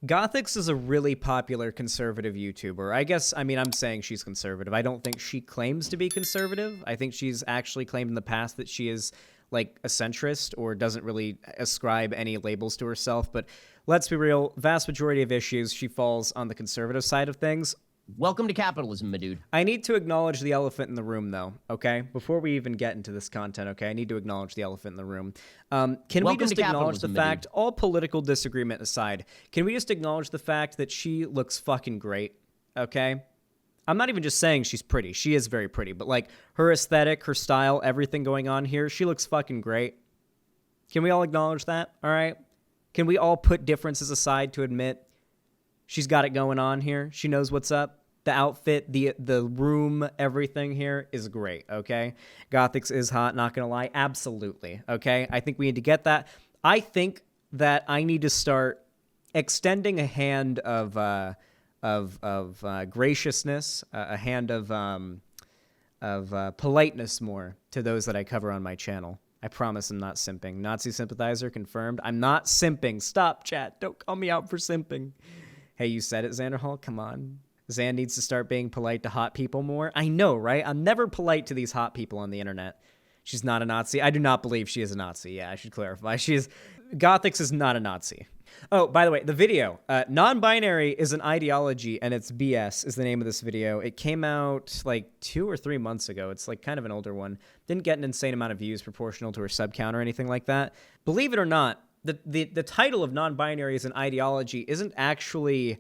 Gothix is a really popular conservative YouTuber. I'm saying she's conservative. I don't think she claims to be conservative. I think she's actually claimed in the past that she is like a centrist or doesn't really ascribe any labels to herself. But let's be real, vast majority of issues, she falls on the conservative side of things. Welcome to capitalism, my dude. I need to acknowledge the elephant in the room, though, okay? Before we even get into this content, okay? I need to acknowledge the elephant in the room. Can we just acknowledge the fact, all political disagreement aside, can we just acknowledge the fact that she looks fucking great, okay? I'm not even just saying she's pretty. She is very pretty, but, like, her aesthetic, her style, everything going on here, she looks fucking great. Can we all acknowledge that, all right? Can we all put differences aside to admit she's got it going on here? She knows what's up. The outfit, the room, everything here is great, okay? Gothix is hot, not gonna lie. Absolutely, okay? I think we need to get that. I think that I need to start extending a hand of graciousness, a hand of politeness more to those that I cover on my channel. I promise I'm not simping. Nazi sympathizer confirmed. I'm not simping. Stop, chat. Don't call me out for simping. Hey, you said it, Xanderhal. Come on. Zan needs to start being polite to hot people more. I know, right? I'm never polite to these hot people on the internet. She's not a Nazi. I do not believe she is a Nazi. Yeah, I should clarify. Gothix is not a Nazi. Oh, by the way, the video. Non-binary is an ideology, and it's BS is the name of this video. It came out like 2 or 3 months ago. It's like kind of an older one. Didn't get an insane amount of views proportional to her sub count or anything like that. Believe it or not, the title of non-binary is an ideology isn't actually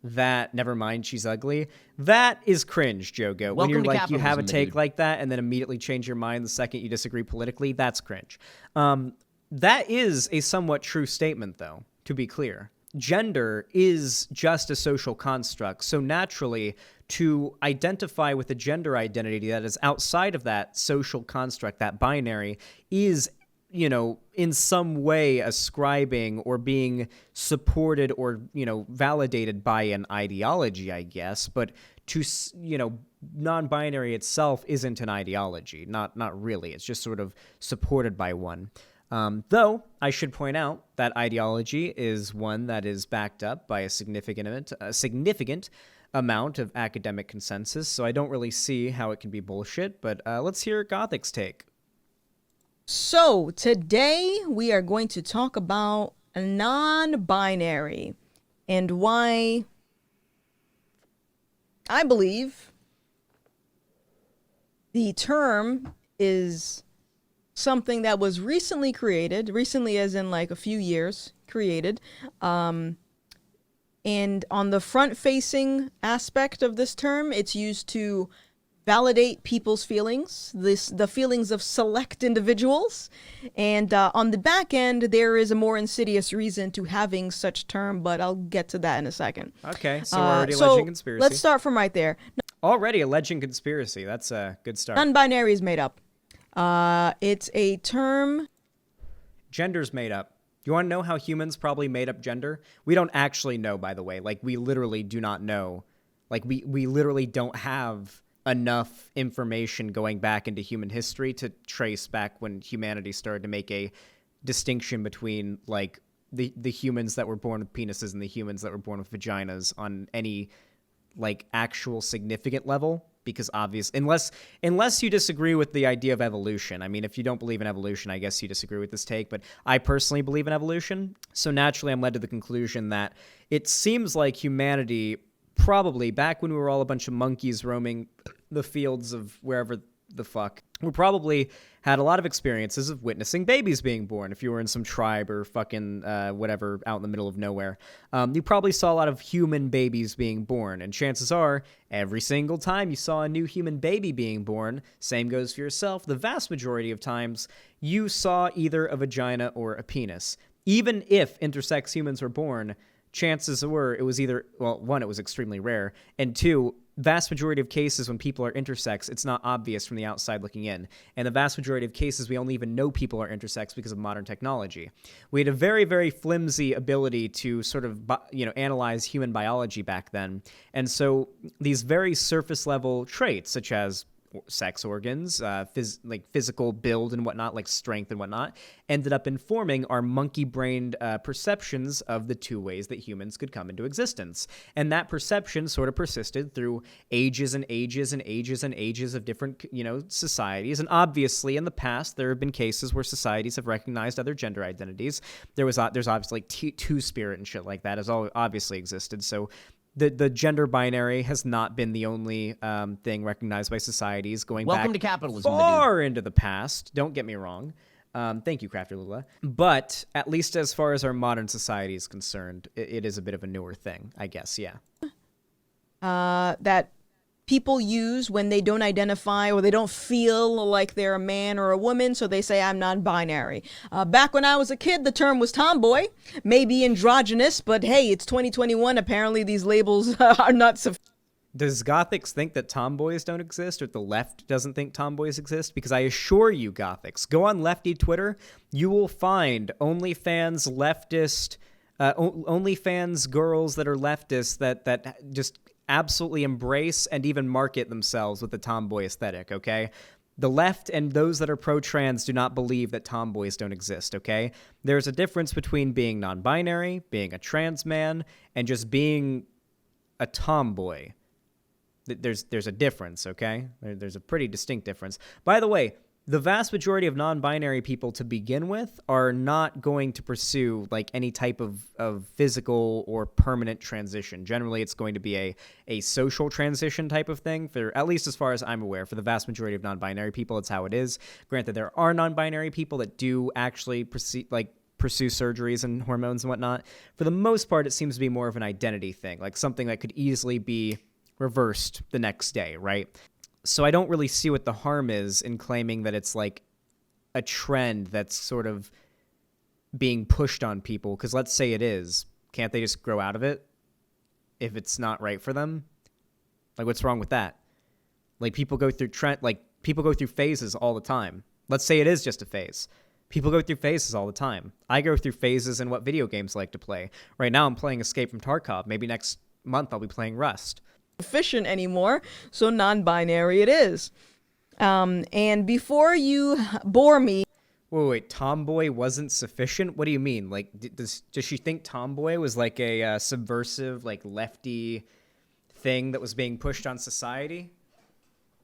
that, never mind, she's ugly. That is cringe, Jogo. When you're like, you have a take like that and then immediately change your mind the second you disagree politically, that's cringe. That is a somewhat true statement, though, to be clear. Gender is just a social construct, so naturally, to identify with a gender identity that is outside of that social construct, that binary, is, you know, in some way ascribing or being supported or, you know, validated by an ideology, I guess. But to, you know, non-binary itself isn't an ideology. Not really. It's just sort of supported by one. Though, I should point out that ideology is one that is backed up by a significant amount of academic consensus, so I don't really see how it can be bullshit. But let's hear Gothix's take. So, today we are going to talk about non-binary and why I believe the term is something that was recently created, recently as in like a few years created, and on the front-facing aspect of this term, it's used to validate people's feelings, the feelings of select individuals, and on the back end, there is a more insidious reason to having such term, but I'll get to that in a second. Okay, so we're already alleging conspiracy. Let's start from right there. Already alleging conspiracy. That's a good start. Non-binary is made up. It's a term. Gender's made up. You want to know how humans probably made up gender? We don't actually know, by the way. Like, we literally do not know. Like, we literally don't have enough information going back into human history to trace back when humanity started to make a distinction between, like, the humans that were born with penises and the humans that were born with vaginas on any, like, actual significant level. Because unless you disagree with the idea of evolution. I mean, if you don't believe in evolution, I guess you disagree with this take, but I personally believe in evolution. So naturally, I'm led to the conclusion that it seems like humanity probably, back when we were all a bunch of monkeys roaming the fields of wherever the fuck, we probably had a lot of experiences of witnessing babies being born. If you were in some tribe or fucking whatever out in the middle of nowhere, you probably saw a lot of human babies being born. And chances are, every single time you saw a new human baby being born, same goes for yourself, the vast majority of times you saw either a vagina or a penis. Even if intersex humans were born, chances were it was either, well, one, it was extremely rare, and two, vast majority of cases when people are intersex, it's not obvious from the outside looking in. And the vast majority of cases, we only even know people are intersex because of modern technology. We had a very, very flimsy ability to sort of, analyze human biology back then. And so these very surface level traits, such as sex organs, like physical build and whatnot, like strength and whatnot, ended up informing our monkey-brained perceptions of the two ways that humans could come into existence. And that perception sort of persisted through ages and ages and ages and ages of different, societies. And obviously, in the past, there have been cases where societies have recognized other gender identities. There's obviously like two-spirit and shit like that has obviously existed. So the gender binary has not been the only thing recognized by societies going Welcome back to capitalism, my dude. far into the past. Don't get me wrong. Thank you, Crafty Lula. But at least as far as our modern society is concerned, it is a bit of a newer thing, I guess, yeah. That people use when they don't identify or they don't feel like they're a man or a woman, so they say, I'm non-binary. Back when I was a kid, the term was tomboy, maybe androgynous, but hey, it's 2021. Apparently these labels are not sufficient. Does Gothix think that tomboys don't exist, or the left doesn't think tomboys exist? Because I assure you, Gothix, go on lefty Twitter, you will find OnlyFans leftist, OnlyFans girls that are leftists that just absolutely embrace and even market themselves with the tomboy aesthetic, okay? The left and those that are pro-trans do not believe that tomboys don't exist, okay? There's a difference between being non-binary, being a trans man, and just being a tomboy. There's a difference, okay? There's a pretty distinct difference. By the way, the vast majority of non-binary people to begin with are not going to pursue like any type of physical or permanent transition. Generally, it's going to be a social transition type of thing, for at least as far as I'm aware. For the vast majority of non-binary people, it's how it is. Granted, there are non-binary people that do actually pursue surgeries and hormones and whatnot. For the most part, it seems to be more of an identity thing, like something that could easily be reversed the next day, right? So I don't really see what the harm is in claiming that it's like a trend that's sort of being pushed on people. Because let's say it is. Can't they just grow out of it if it's not right for them? Like, what's wrong with that? Like, people go through phases all the time. Let's say it is just a phase. People go through phases all the time. I go through phases in what video games I like to play. Right now I'm playing Escape from Tarkov. Maybe next month I'll be playing Rust. Efficient anymore, so non-binary it is. And before you bore me, Wait, tomboy wasn't sufficient? What do you mean? Like, does she think tomboy was like a subversive, like lefty thing that was being pushed on society?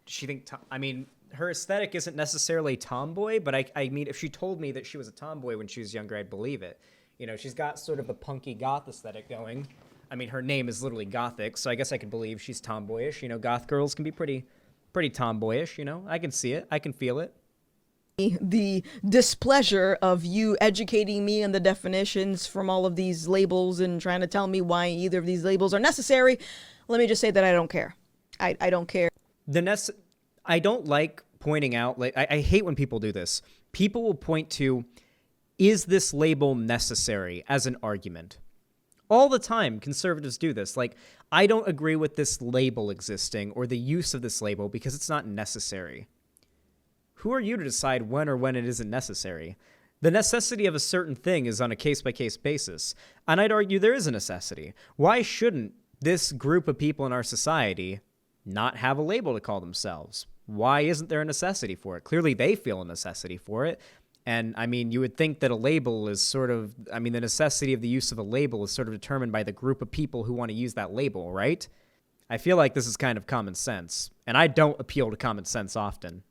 Does she think? I mean, her aesthetic isn't necessarily tomboy, but I mean, if she told me that she was a tomboy when she was younger, I'd believe it. She's got sort of a punky goth aesthetic going. I mean, her name is literally Gothix, so I guess I could believe she's tomboyish. Goth girls can be pretty tomboyish, I can see it. I can feel it. the displeasure of you educating me on the definitions from all of these labels and trying to tell me why either of these labels are necessary, let me just say that I don't care. I don't care. I don't like pointing out, like, I hate when people do this. People will point to, is this label necessary, as an argument. All the time, conservatives do this. Like, I don't agree with this label existing or the use of this label because it's not necessary. Who are you to decide when it isn't necessary? The necessity of a certain thing is on a case-by-case basis, and I'd argue there is a necessity. Why shouldn't this group of people in our society not have a label to call themselves? Why isn't there a necessity for it? Clearly, they feel a necessity for it. And, I mean, you would think that a label is sort of, the necessity of the use of a label is sort of determined by the group of people who want to use that label, right? I feel like this is kind of common sense, and I don't appeal to common sense often.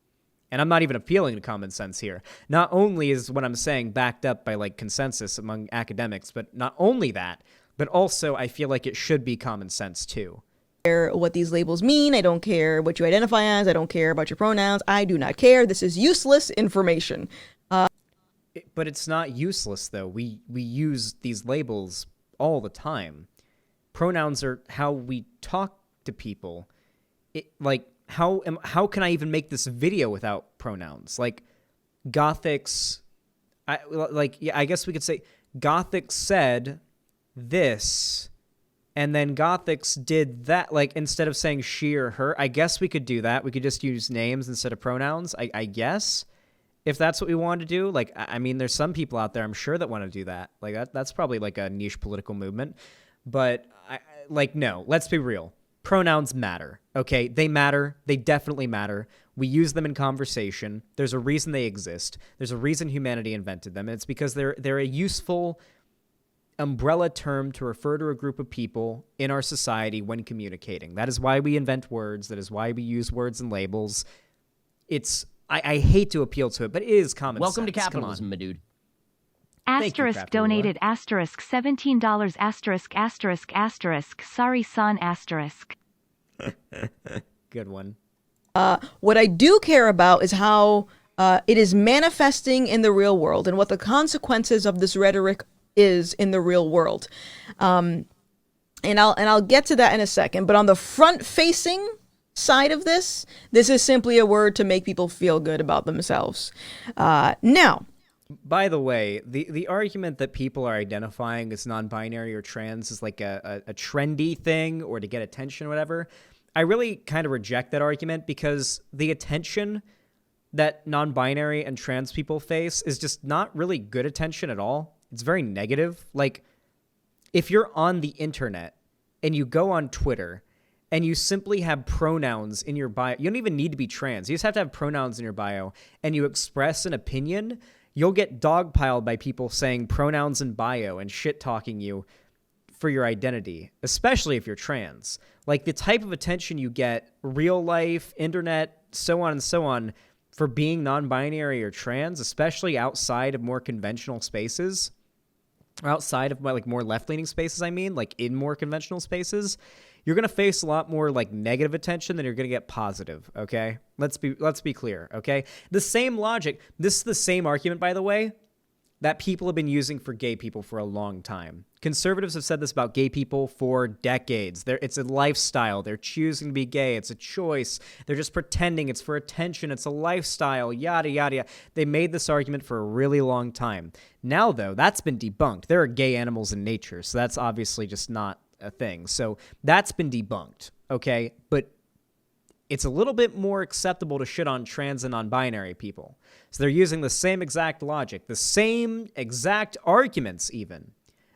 And I'm not even appealing to common sense here. Not only is what I'm saying backed up by, like, consensus among academics, but not only that, but also I feel like it should be common sense, too. Care what these labels mean. I don't care what you identify as. I don't care about your pronouns. I do not care. This is useless information. But it's not useless, though. We use these labels all the time. Pronouns are how we talk to people. How can I even make this video without pronouns? Like, Gothix, I guess we could say Gothix said this, and then Gothix did that. Like, instead of saying she or her, I guess we could do that. We could just use names instead of pronouns, I guess. If that's what we want to do, like, I mean, there's some people out there, I'm sure, that want to do that. Like, that's probably like a niche political movement. But, no, let's be real. pronouns matter, okay? They matter. They definitely matter. We use them in conversation. There's a reason they exist. There's a reason humanity invented them. And it's because they're a useful umbrella term to refer to a group of people in our society when communicating. That is why we invent words. That is why we use words and labels. I hate to appeal to it, but it is common Welcome sense. to capitalism, my dude. Thank you, Asterisk Crafty Lore. donated asterisk $17 asterisk asterisk asterisk sorry son asterisk. Good one. What I do care about is how it is manifesting in the real world and what the consequences of this rhetoric is in the real world. And I'll get to that in a second. But on the front-facing side of this is simply a word to make people feel good about themselves. Now, by the way, the argument that people are identifying as non-binary or trans is like a trendy thing or to get attention or whatever, I really kind of reject that argument because the attention that non-binary and trans people face is just not really good attention at all. It's very negative. Like, if you're on the internet and you go on Twitter and you simply have pronouns in your bio, you don't even need to be trans. You just have to have pronouns in your bio, and you express an opinion, you'll get dogpiled by people saying pronouns in bio and shit-talking you for your identity, especially if you're trans. Like, the type of attention you get, real life, internet, so on and so on, for being non-binary or trans, especially outside of more conventional spaces, or outside of like more left-leaning spaces, like in more conventional spaces, you're going to face a lot more like negative attention than you're going to get positive, okay? Let's be clear, okay? The same logic, this is the same argument, by the way, that people have been using for gay people for a long time. Conservatives have said this about gay people for decades. It's a lifestyle. They're choosing to be gay. It's a choice. They're just pretending it's for attention. It's a lifestyle, yada, yada, yada. They made this argument for a really long time. Now, though, that's been debunked. There are gay animals in nature, so that's obviously just not a thing. So that's been debunked, okay? But it's a little bit more acceptable to shit on trans and non-binary people. So they're using the same exact logic, the same exact arguments even,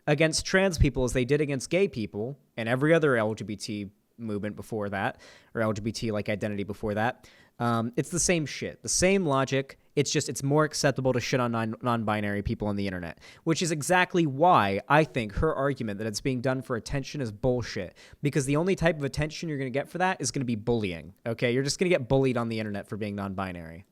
against trans people as they did against gay people and every other LGBT movement before that, or LGBT-like identity before that. It's the same shit, the same logic. It's just it's more acceptable to shit on non-binary people on the internet, which is exactly why I think her argument that it's being done for attention is bullshit, because the only type of attention you're going to get for that is going to be bullying, okay? You're just going to get bullied on the internet for being non-binary.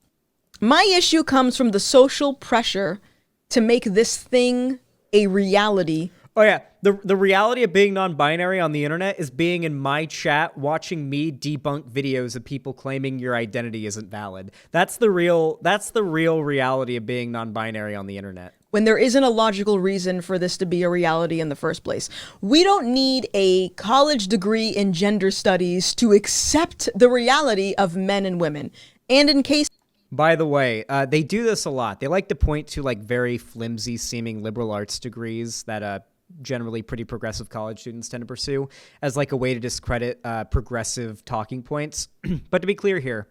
my issue comes from the social pressure to make this thing a reality. Oh, yeah. The reality of being non-binary on the internet is being in my chat watching me debunk videos of people claiming your identity isn't valid. That's the real reality of being non-binary on the internet. When there isn't a logical reason for this to be a reality in the first place. We don't need a college degree in gender studies to accept the reality of men and women. And in case... By the way, they do this a lot. They like to point to like very flimsy seeming liberal arts degrees that generally pretty progressive college students tend to pursue as like a way to discredit progressive talking points. But to be clear here,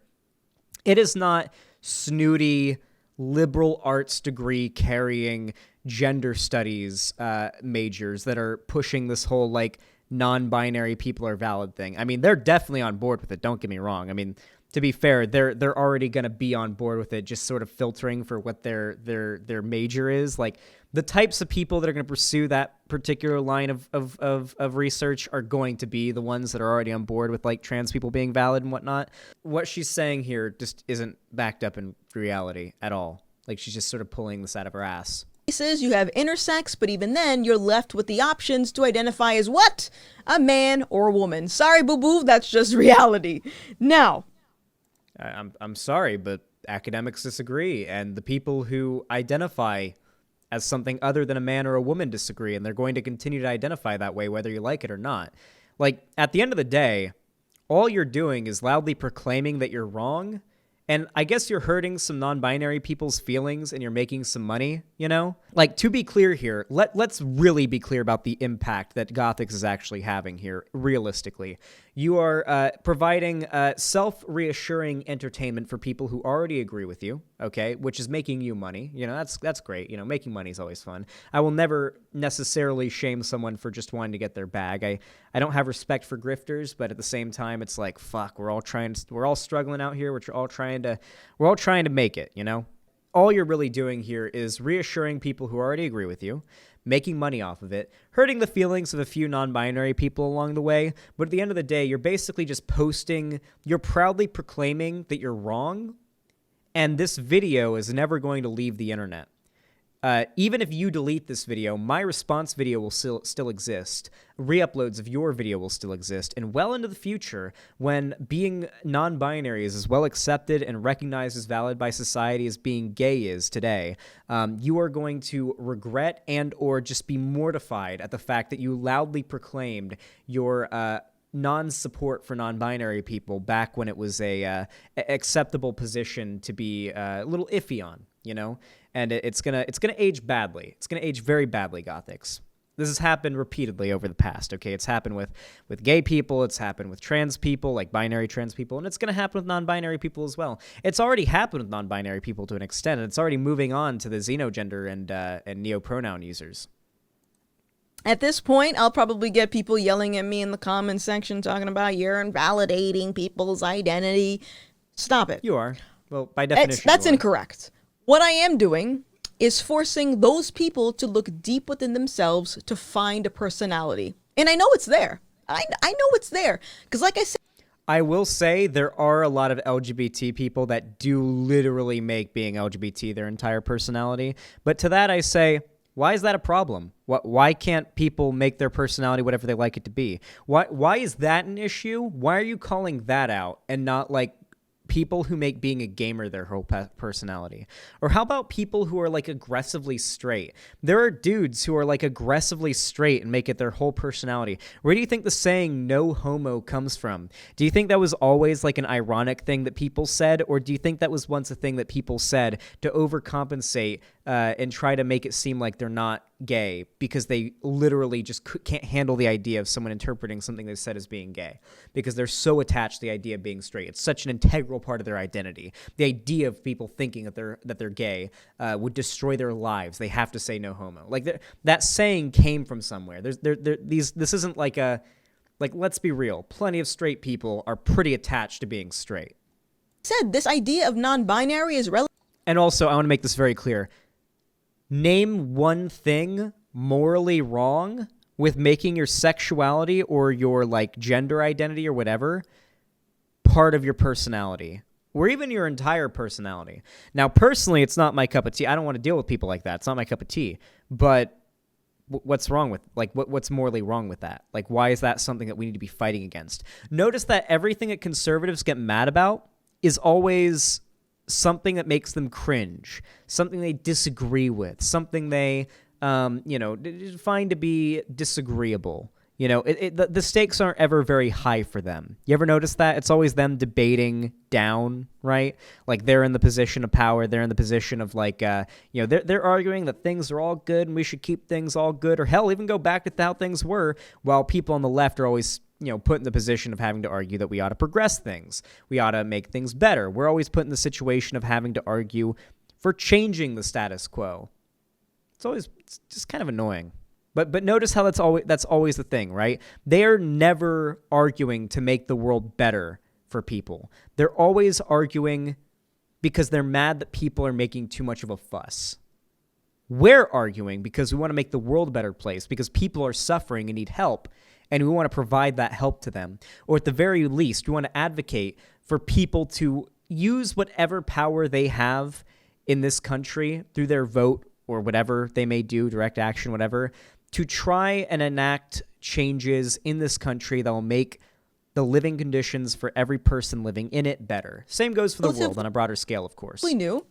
it is not snooty liberal arts degree carrying gender studies majors that are pushing this whole like non-binary people are valid thing. I mean, they're definitely on board with it. Don't get me wrong. I mean, to be fair, they're already going to be on board with it, just sort of filtering for what their major is. Like the types of people that are going to pursue that particular line of research are going to be the ones that are already on board with like trans people being valid and whatnot. What she's saying here just isn't backed up in reality at all. Like she's just sort of pulling this out of her ass. Cases you have intersex, but even then you're left with the options to identify as what? A man or a woman. Sorry, boo-boo, that's just reality. Now... I'm sorry, but academics disagree, and the people who identify as something other than a man or a woman disagree, and they're going to continue to identify that way whether you like it or not. Like, at the end of the day, all you're doing is loudly proclaiming that you're wrong And I guess you're hurting some non-binary people's feelings and you're making some money, you know? Like, to be clear here, let's really be clear about the impact that Gothix is actually having here, realistically. You are providing self-reassuring entertainment for people who already agree with you, okay? Which is making you money. You know, that's great. You know, making money is always fun. I will never necessarily shame someone for just wanting to get their bag. I don't have respect for grifters, but at the same time, it's like, fuck, we're all struggling out here. We're all trying to make it, you know? All you're really doing here is reassuring people who already agree with you, making money off of it, hurting the feelings of a few non-binary people along the way, but at the end of the day, you're basically just you're proudly proclaiming that you're wrong, and this video is never going to leave the internet. Even if you delete this video, my response video will still exist. Re-uploads of your video will still exist. And well into the future, when being non-binary is as well accepted and recognized as valid by society as being gay is today, you are going to regret and or just be mortified at the fact that you loudly proclaimed your non-support for non-binary people back when it was a acceptable position to be a little iffy on, you know? And it's gonna age badly. It's gonna age very badly, Gothix. This has happened repeatedly over the past, okay? It's happened with gay people, it's happened with trans people, like binary trans people, and it's gonna happen with non-binary people as well. It's already happened with non-binary people to an extent, and it's already moving on to the xenogender and neo-pronoun users. At this point, I'll probably get people yelling at me in the comment section talking about you're invalidating people's identity. Stop it. You are. Well, by definition, That's you are. incorrect. What I am doing is forcing those people to look deep within themselves to find a personality. And I know it's there. I know it's there. Because like I said, I will say there are a lot of LGBT people that do literally make being LGBT their entire personality. But to that I say, why is that a problem? Why can't people make their personality whatever they like it to be? Why is that an issue? Why are you calling that out and not like people who make being a gamer their whole personality? Or how about people who are like aggressively straight? There are dudes who are like aggressively straight and make it their whole personality. Where do you think the saying no homo comes from? Do you think that was always like an ironic thing that people said? Or do you think that was once a thing that people said to overcompensate and try to make it seem like they're not gay because they literally just can't handle the idea of someone interpreting something they said as being gay because they're so attached to the idea of being straight? It's such an integral part of their identity. The idea of people thinking that they're gay would destroy their lives. They have to say no homo. Like that saying came from somewhere. This isn't like let's be real. Plenty of straight people are pretty attached to being straight. Said this idea of non-binary is relevant. And also, I want to make this very clear. Name one thing morally wrong with making your sexuality or your like gender identity or whatever part of your personality or even your entire personality. Now, personally, it's not my cup of tea. I don't want to deal with people like that. It's not my cup of tea. But what's wrong with what's morally wrong with that? Like, why is that something that we need to be fighting against? Notice that everything that conservatives get mad about is always something that makes them cringe, something they disagree with, something they, find to be disagreeable. You know, the stakes aren't ever very high for them. You ever notice that? It's always them debating down, right? Like they're in the position of power. They're in the position of they're arguing that things are all good and we should keep things all good, or hell, even go back to how things were, while people on the left are always put in the position of having to argue that we ought to progress things. We ought to make things better. We're always put in the situation of having to argue for changing the status quo. It's just kind of annoying. But notice how that's always the thing, right? They are never arguing to make the world better for people. They're always arguing because they're mad that people are making too much of a fuss. We're arguing because we want to make the world a better place, because people are suffering and need help, and we want to provide that help to them. Or at the very least, we want to advocate for people to use whatever power they have in this country through their vote or whatever they may do, direct action, whatever, to try and enact changes in this country that will make the living conditions for every person living in it better. Same goes for the world on a broader scale, of course. We knew.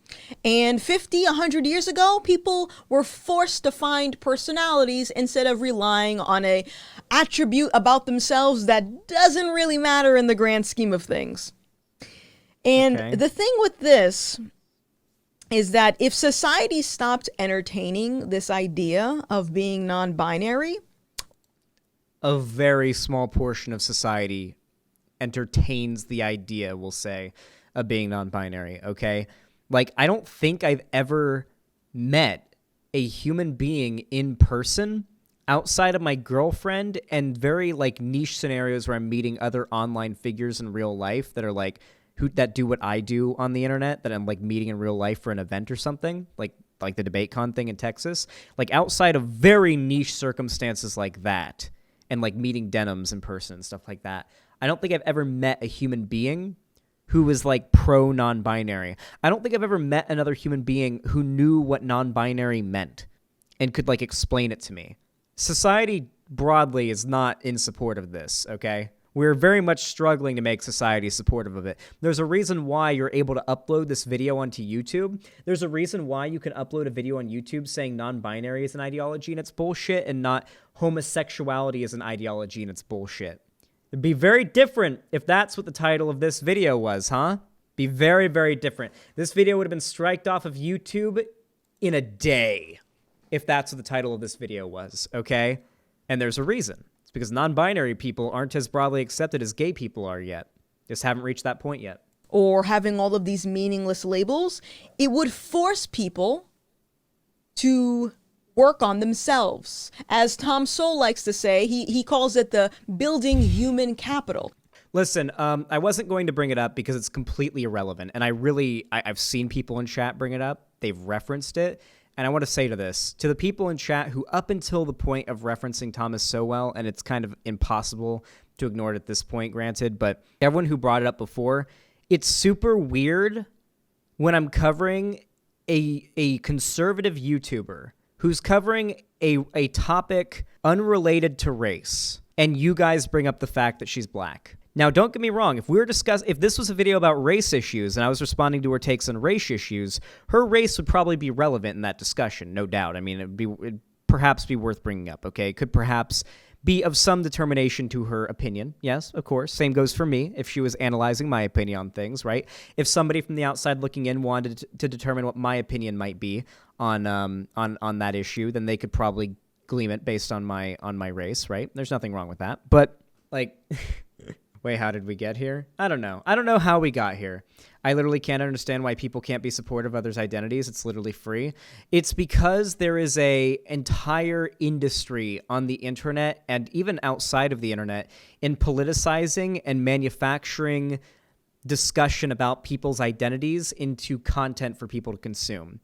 And 50, 100 years ago, people were forced to find personalities instead of relying on a attribute about themselves that doesn't really matter in the grand scheme of things. And Okay. the thing with this is that if society stopped entertaining this idea of being non-binary, A very small portion of society entertains the idea, we'll say, of being non-binary, okay? Like, I don't think I've ever met a human being in person outside of my girlfriend and very, like, niche scenarios where I'm meeting other online figures in real life that are, like, that do what I do on the internet, that I'm, like, meeting in real life for an event or something, like the DebateCon thing in Texas. Like, outside of very niche circumstances like that, and, like, meeting denims in person and stuff like that, I don't think I've ever met a human being who was, like, pro non-binary. I don't think I've ever met another human being who knew what non-binary meant and could, like, explain it to me. Society broadly is not in support of this, okay? We're very much struggling to make society supportive of it. There's a reason why you're able to upload this video onto YouTube. There's a reason why you can upload a video on YouTube saying non-binary is an ideology and it's bullshit, and not homosexuality is an ideology and it's bullshit. It'd be very different if that's what the title of this video was, huh? Be very, very different. This video would have been striked off of YouTube in a day if that's what the title of this video was, okay? And there's a reason. It's because non-binary people aren't as broadly accepted as gay people are yet. Just haven't reached that point yet. or having all of these meaningless labels, it would force people to work on themselves. As Tom Sowell likes to say, he calls it the building human capital. Listen, I wasn't going to bring it up because it's completely irrelevant. And I've seen people in chat bring it up. They've referenced it. And I want to say to the people in chat who up until the point of referencing Thomas Sowell, and it's kind of impossible to ignore it at this point, granted, but everyone who brought it up before, it's super weird when I'm covering a conservative YouTuber who's covering a topic unrelated to race, and you guys bring up the fact that she's black. Now, don't get me wrong. If this was a video about race issues and I was responding to her takes on race issues, her race would probably be relevant in that discussion, no doubt. I mean, it'd perhaps be worth bringing up, okay? It could perhaps be of some determination to her opinion. Yes, of course. Same goes for me if she was analyzing my opinion on things, right? If somebody from the outside looking in wanted to determine what my opinion might be on that issue, then they could probably glean it based on my race, right? There's nothing wrong with that. But, like... Wait, how did we get here? I don't know. I don't know how we got here. I literally can't understand why people can't be supportive of others' identities. It's literally free. It's because there is a entire industry on the internet and even outside of the internet in politicizing and manufacturing discussion about people's identities into content for people to consume.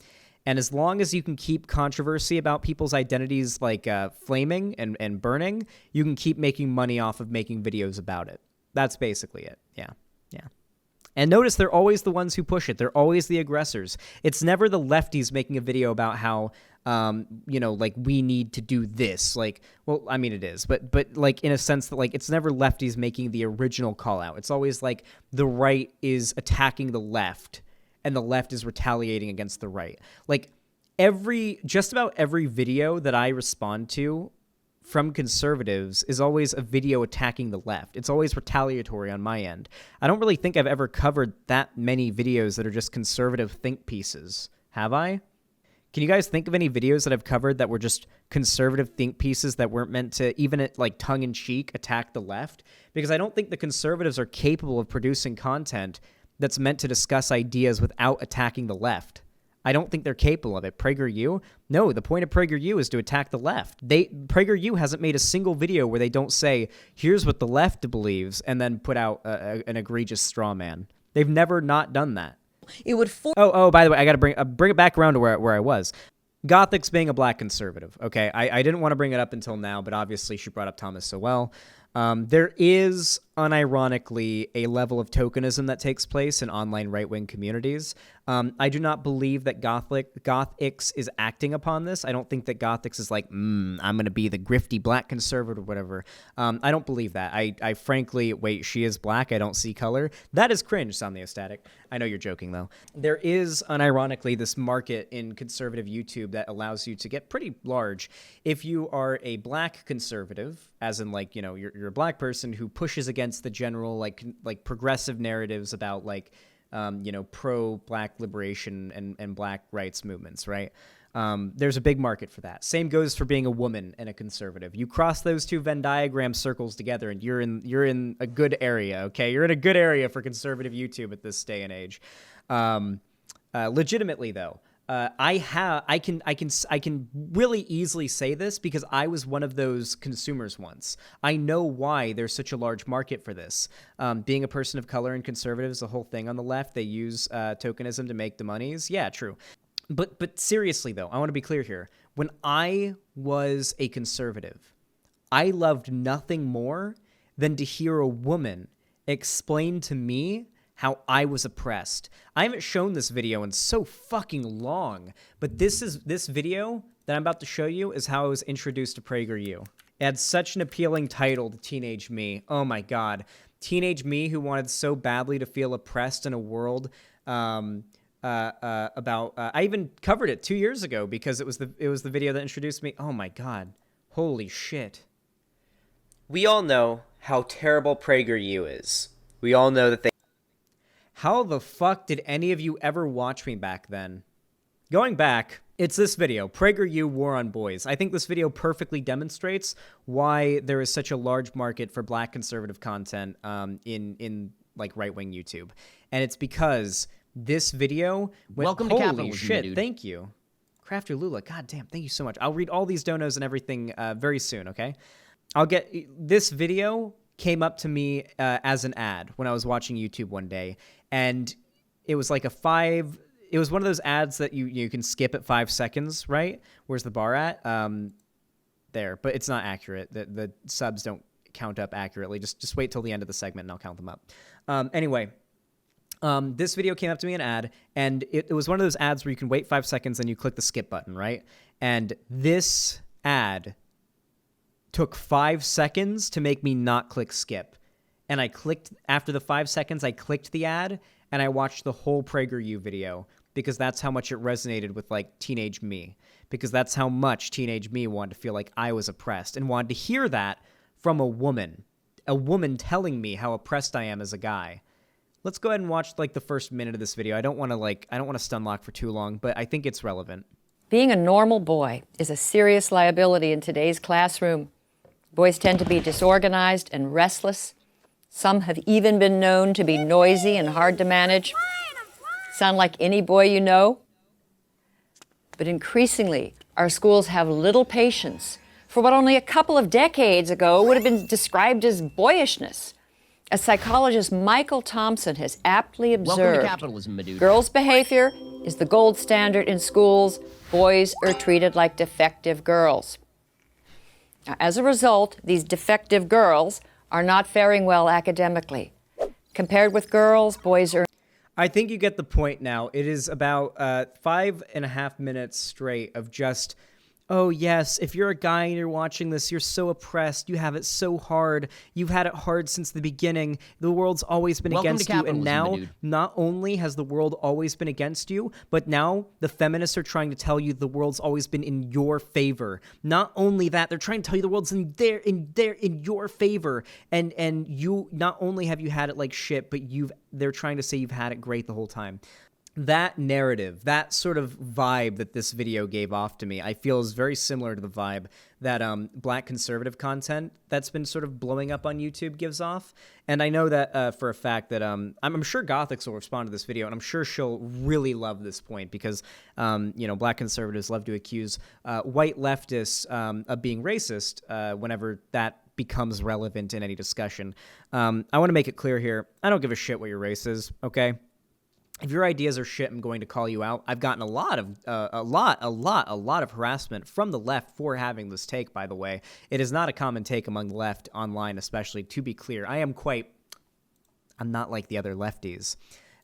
And as long as you can keep controversy about people's identities like flaming and burning, you can keep making money off of making videos about it. That's basically it. Yeah. And notice they're always the ones who push it. They're always the aggressors. It's never the lefties making a video about how, like we need to do this. Like, well, I mean it is, but like in a sense that like it's never lefties making the original call out. It's always like the right is attacking the left and the left is retaliating against the right. Like just about every video that I respond to from conservatives is always a video attacking the left. It's always retaliatory on my end. I don't really think I've ever covered that many videos that are just conservative think pieces. Have I? Can you guys think of any videos that I've covered that were just conservative think pieces that weren't meant to, even at like tongue-in-cheek, attack the left? Because I don't think the conservatives are capable of producing content that's meant to discuss ideas without attacking the left. I don't think they're capable of it. PragerU? No, the point of PragerU is to attack the left. PragerU hasn't made a single video where they don't say, here's what the left believes, and then put out an egregious straw man. They've never not done that. It would force... Oh, by the way, I got to bring it back around to where I was. Gothix being a black conservative. Okay, I didn't want to bring it up until now, but obviously she brought up Thomas Sowell. There is, unironically, a level of tokenism that takes place in online right-wing communities. I do not believe that Gothix is acting upon this. I don't think that Gothix is like, I'm going to be the grifty black conservative or whatever. I don't believe that. I frankly, wait, she is black. I don't see color. That is cringe, Somniostatic. I know you're joking, though. There is, unironically, this market in conservative YouTube that allows you to get pretty large if you are a black conservative, as in, like, you're a black person who pushes against the general, like progressive narratives about, like, pro-black liberation and black rights movements, right? There's a big market for that. Same goes for being a woman and a conservative. You cross those two Venn diagram circles together, and you're in a good area. Okay, you're in a good area for conservative YouTube at this day and age. Legitimately, though, I can really easily say this because I was one of those consumers once. I know why there's such a large market for this. Being a person of color and conservative is a whole thing on the left. They use tokenism to make the monies. Yeah, true. But seriously, though, I want to be clear here. When I was a conservative, I loved nothing more than to hear a woman explain to me how I was oppressed. I haven't shown this video in so fucking long, but this video that I'm about to show you is how I was introduced to PragerU. It had such an appealing title to teenage me. Oh my God. Teenage me who wanted so badly to feel oppressed in a world I even covered it 2 years ago because it was the video that introduced me. Oh my God. Holy shit. We all know how terrible PragerU is. We all know that they... How the fuck did any of you ever watch me back then? Going back, it's this video, PragerU War on Boys. I think this video perfectly demonstrates why there is such a large market for black conservative content in like right-wing YouTube. And it's because this video went, Welcome to holy capitalism, shit, dude. Thank you. Crafter Lula, god damn, thank you so much. I'll read all these donos and everything very soon, okay? This video came up to me as an ad when I was watching YouTube one day, and it was like it was one of those ads that you can skip at 5 seconds, right? Where's the bar at? There, but it's not accurate. The subs don't count up accurately. Just wait till the end of the segment and I'll count them up. Anyway, this video came up to me an ad, and it was one of those ads where you can wait 5 seconds and you click the skip button, right? And this ad took 5 seconds to make me not click skip. And I clicked, after the 5 seconds, I clicked the ad, and I watched the whole PragerU video, because that's how much it resonated with, like, teenage me. Because that's how much teenage me wanted to feel like I was oppressed, and wanted to hear that from a woman telling me how oppressed I am as a guy. Let's go ahead and watch, like, the first minute of this video. I don't want to stun lock for too long, but I think it's relevant. Being a normal boy is a serious liability in today's classroom. Boys tend to be disorganized and restless. Some have even been known to be noisy and hard to manage. Sound like any boy you know? But increasingly, our schools have little patience for what only a couple of decades ago would have been described as boyishness. As psychologist Michael Thompson has aptly Welcome observed, to capitalism, my dude. girls' behavior is the gold standard in schools. Boys are treated like defective girls. Now, as a result, these defective girls are not faring well academically. Compared with girls, boys are... I think you get the point now. It is about 5.5 minutes straight of just, oh yes, if you're a guy and you're watching this, you're so oppressed, you have it so hard, you've had it hard since the beginning, the world's always been Welcome to against you, and capitalism, now, my dude. not only has the world always been against you, but now the feminists are trying to tell you the world's always been in your favor. Not only that, they're trying to tell you the world's in your favor, and you, not only have you had it like shit, but they're trying to say you've had it great the whole time. That narrative, that sort of vibe that this video gave off to me, I feel is very similar to the vibe that black conservative content that's been sort of blowing up on YouTube gives off. And I know that for a fact that I'm sure Gothix will respond to this video, and I'm sure she'll really love this point because, black conservatives love to accuse white leftists of being racist whenever that becomes relevant in any discussion. I want to make it clear here, I don't give a shit what your race is, okay? If your ideas are shit, I'm going to call you out. I've gotten a lot of harassment from the left for having this take, by the way. It is not a common take among the left online, especially, to be clear. I'm not like the other lefties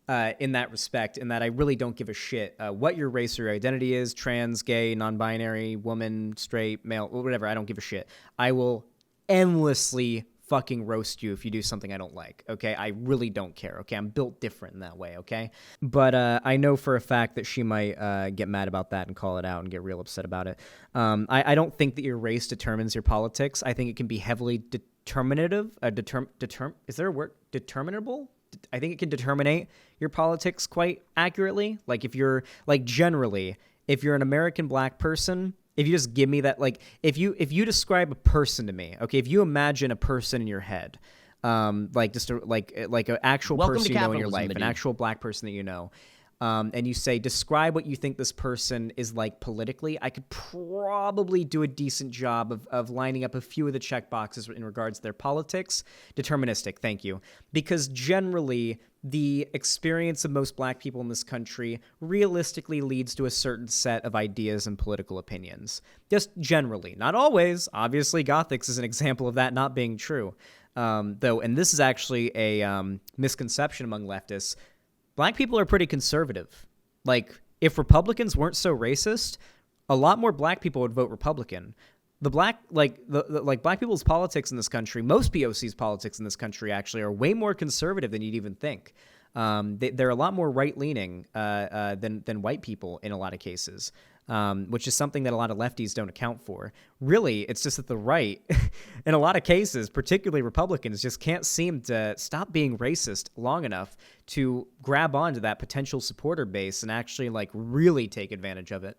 in that respect, in that I really don't give a shit what your race or your identity is, trans, gay, non-binary, woman, straight, male, whatever. I don't give a shit. I will endlessly fucking roast you if you do something I don't like, okay? I really don't care, okay? I'm built different in that way, okay? But I know for a fact that she might get mad about that and call it out and get real upset about it. I don't think that your race determines your politics. I think it can be heavily determinative. Is there a word? Determinable? I think it can determine your politics quite accurately. Like if you're like generally, if you're an American black person, if you just give me that, like if you describe a person to me, okay, if you imagine a person in your head, like just like an actual Welcome person to you know in your capitalism, life, my an dude. actual black person that you know. And you say, describe what you think this person is like politically, I could probably do a decent job of lining up a few of the check boxes in regards to their politics. Deterministic, thank you. Because generally, the experience of most black people in this country realistically leads to a certain set of ideas and political opinions. Just generally. Not always. Obviously, Gothix is an example of that not being true. Though, and this is actually a misconception among leftists, black people are pretty conservative. Like, if Republicans weren't so racist, a lot more black people would vote Republican. The black people's politics in this country, most POC's politics in this country actually are way more conservative than you'd even think. They're a lot more right-leaning than white people in a lot of cases, which is something that a lot of lefties don't account for. Really, it's just that the right, in a lot of cases, particularly Republicans, just can't seem to stop being racist long enough to grab onto that potential supporter base and actually like really take advantage of it.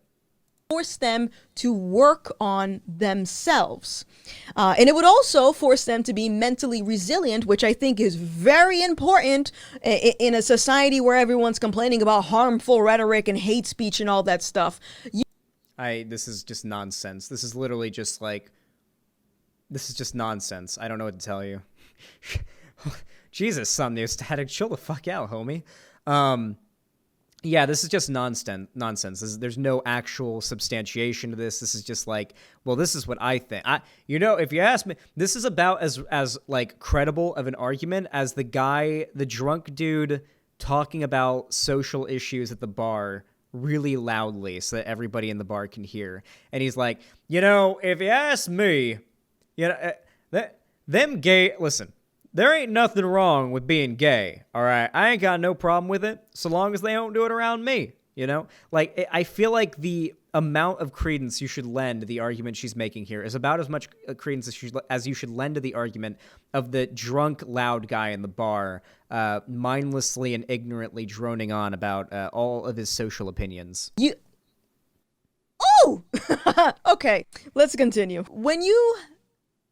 Force them to work on themselves. And it would also force them to be mentally resilient, which I think is very important in a society where everyone's complaining about harmful rhetoric and hate speech and all that stuff. This is just nonsense. This is literally just like, this is just nonsense. I don't know what to tell you. Jesus, son, you static, chill the fuck out, homie. Yeah, this is just nonsense. There's no actual substantiation to this. This is just like, well, this is what I think. If you ask me, this is about as like credible of an argument as the drunk dude talking about social issues at the bar really loudly so that everybody in the bar can hear. And he's like, if you ask me, them gay, listen, there ain't nothing wrong with being gay, all right? I ain't got no problem with it, so long as they don't do it around me, Like, I feel like the amount of credence you should lend to the argument she's making here is about as much credence as you should lend to the argument of the drunk, loud guy in the bar mindlessly and ignorantly droning on about all of his social opinions. Okay, let's continue. When you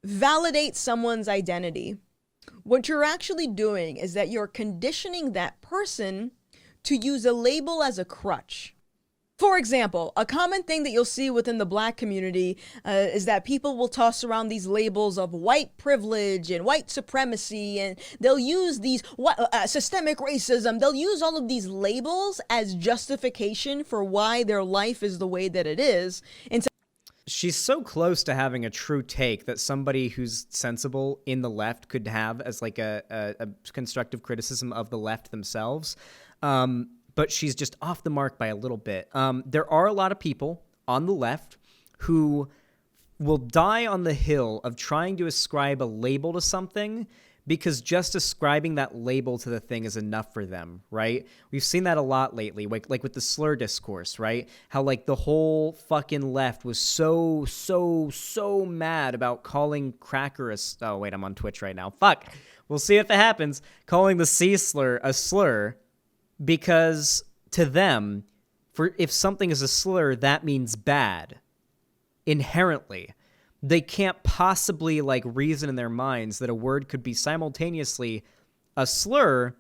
validate someone's identity, what you're actually doing is that you're conditioning that person to use a label as a crutch. For example, a common thing that you'll see within the black community is that people will toss around these labels of white privilege and white supremacy, and they'll use these systemic racism. They'll use all of these labels as justification for why their life is the way that it is. And she's so close to having a true take that somebody who's sensible in the left could have as like a constructive criticism of the left themselves. But she's just off the mark by a little bit. There are a lot of people on the left who will die on the hill of trying to ascribe a label to something because just ascribing that label to the thing is enough for them, right? We've seen that a lot lately, like with the slur discourse, right? How like the whole fucking left was so mad about calling cracker oh wait, I'm on Twitch right now. Fuck. We'll see if it happens. Calling the C slur a slur because to them, if something is a slur, that means bad. Inherently. They can't possibly like reason in their minds that a word could be simultaneously a slur,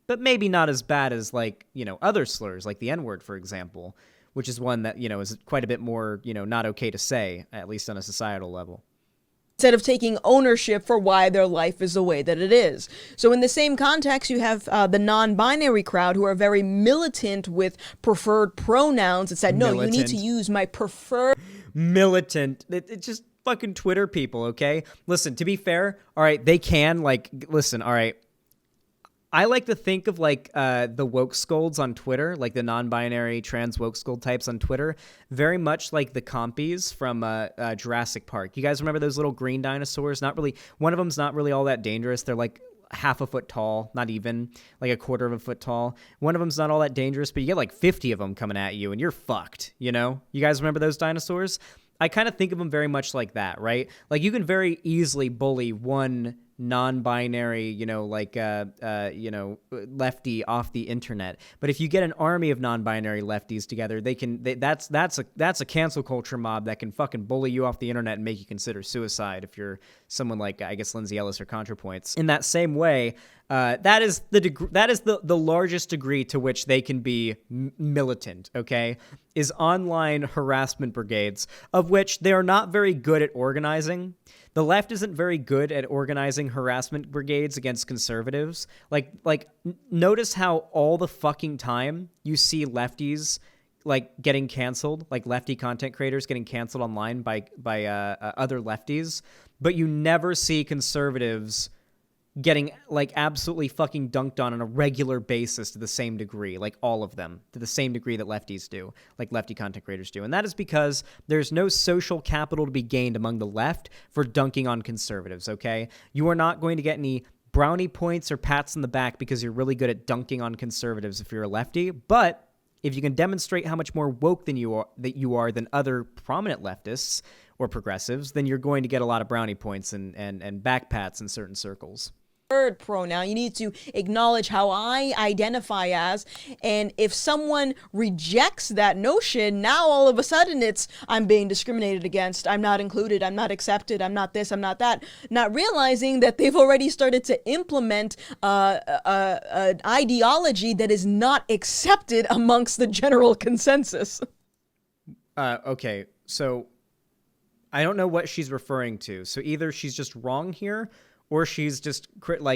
but maybe not as bad as like, other slurs, like the N-word, for example, which is one that, is quite a bit more, not okay to say, at least on a societal level. Instead of taking ownership for why their life is the way that it is. So in the same context, you have the non-binary crowd who are very militant with preferred pronouns and said, no, you need to use my preferred. Militant. It's just fucking Twitter people, okay? Listen, to be fair, all right, they can, listen, all right, I like to think of, the woke scolds on Twitter, like the non-binary trans woke scold types on Twitter, very much like the compies from Jurassic Park. You guys remember those little green dinosaurs? Not really. One of them's not really all that dangerous. They're, half a foot tall, not even, like a quarter of a foot tall. One of them's not all that dangerous, but you get, 50 of them coming at you, and you're fucked, You guys remember those dinosaurs? I kind of think of them very much like that, right? Like, you can very easily bully one non-binary, lefty off the internet. But if you get an army of non-binary lefties together, that's a cancel culture mob that can fucking bully you off the internet and make you consider suicide if you're someone like, I guess, Lindsay Ellis or ContraPoints. In that same way, that is the largest degree to which they can be militant, okay, is online harassment brigades, of which they are not very good at organizing. The left isn't very good at organizing harassment brigades against conservatives. Notice how all the fucking time you see lefties getting canceled, like lefty content creators getting canceled online by other lefties, but you never see conservatives getting absolutely fucking dunked on a regular basis to the same degree, like all of them, to the same degree that lefties do, like lefty content creators do. And that is because there's no social capital to be gained among the left for dunking on conservatives, okay? You are not going to get any brownie points or pats on the back because you're really good at dunking on conservatives if you're a lefty, but if you can demonstrate how much more woke than you are than other prominent leftists or progressives, then you're going to get a lot of brownie points and back pats in certain circles. Pronoun. You need to acknowledge how I identify as, and if someone rejects that notion, now all of a sudden it's I'm being discriminated against, I'm not included, I'm not accepted, I'm not this, I'm not that, not realizing that they've already started to implement an ideology that is not accepted amongst the general consensus. Okay, so I don't know what she's referring to. So either she's just wrong here, or she's just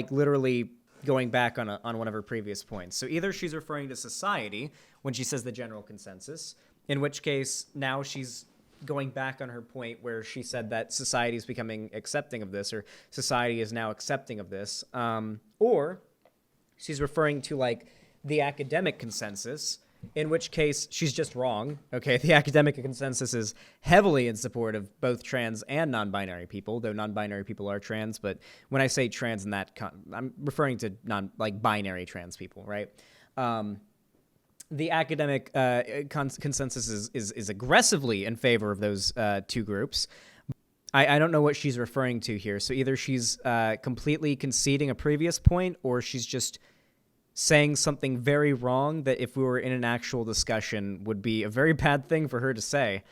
literally going back on one of her previous points. So either she's referring to society when she says the general consensus, in which case now she's going back on her point where she said that society is becoming accepting of this, or society is now accepting of this, or she's referring to the academic consensus, in which case she's just wrong. Okay, the academic consensus is heavily in support of both trans and non-binary people, though non-binary people are trans, but when I say trans in that, I'm referring to binary trans people, right? The academic consensus is aggressively in favor of those two groups. I don't know what she's referring to here, so either she's completely conceding a previous point, or she's just saying something very wrong that if we were in an actual discussion would be a very bad thing for her to say.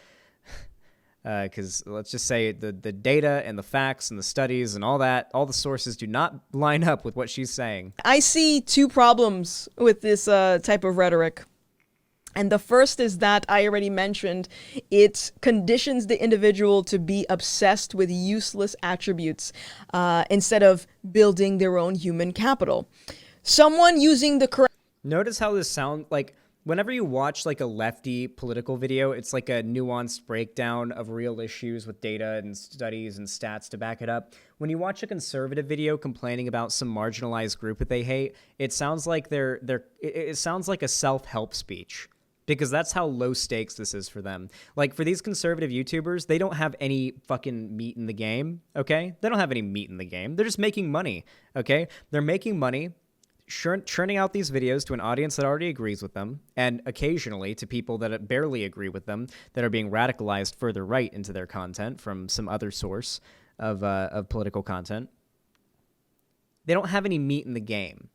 Because let's just say the data and the facts and the studies and all that, all the sources do not line up with what she's saying. I see two problems with this type of rhetoric. And the first is that I already mentioned, it conditions the individual to be obsessed with useless attributes instead of building their own human capital. Someone using the correct... Notice how this sounds whenever you watch a lefty political video, it's a nuanced breakdown of real issues with data and studies and stats to back it up. When you watch a conservative video complaining about some marginalized group that they hate, it sounds like it sounds like a self-help speech. Because that's how low stakes this is for them. For these conservative YouTubers, they don't have any fucking meat in the game, okay? They don't have any meat in the game. They're just making money, okay? They're making money churning out these videos to an audience that already agrees with them, and occasionally to people that barely agree with them, that are being radicalized further right into their content from some other source of political content. They don't have any meat in the game.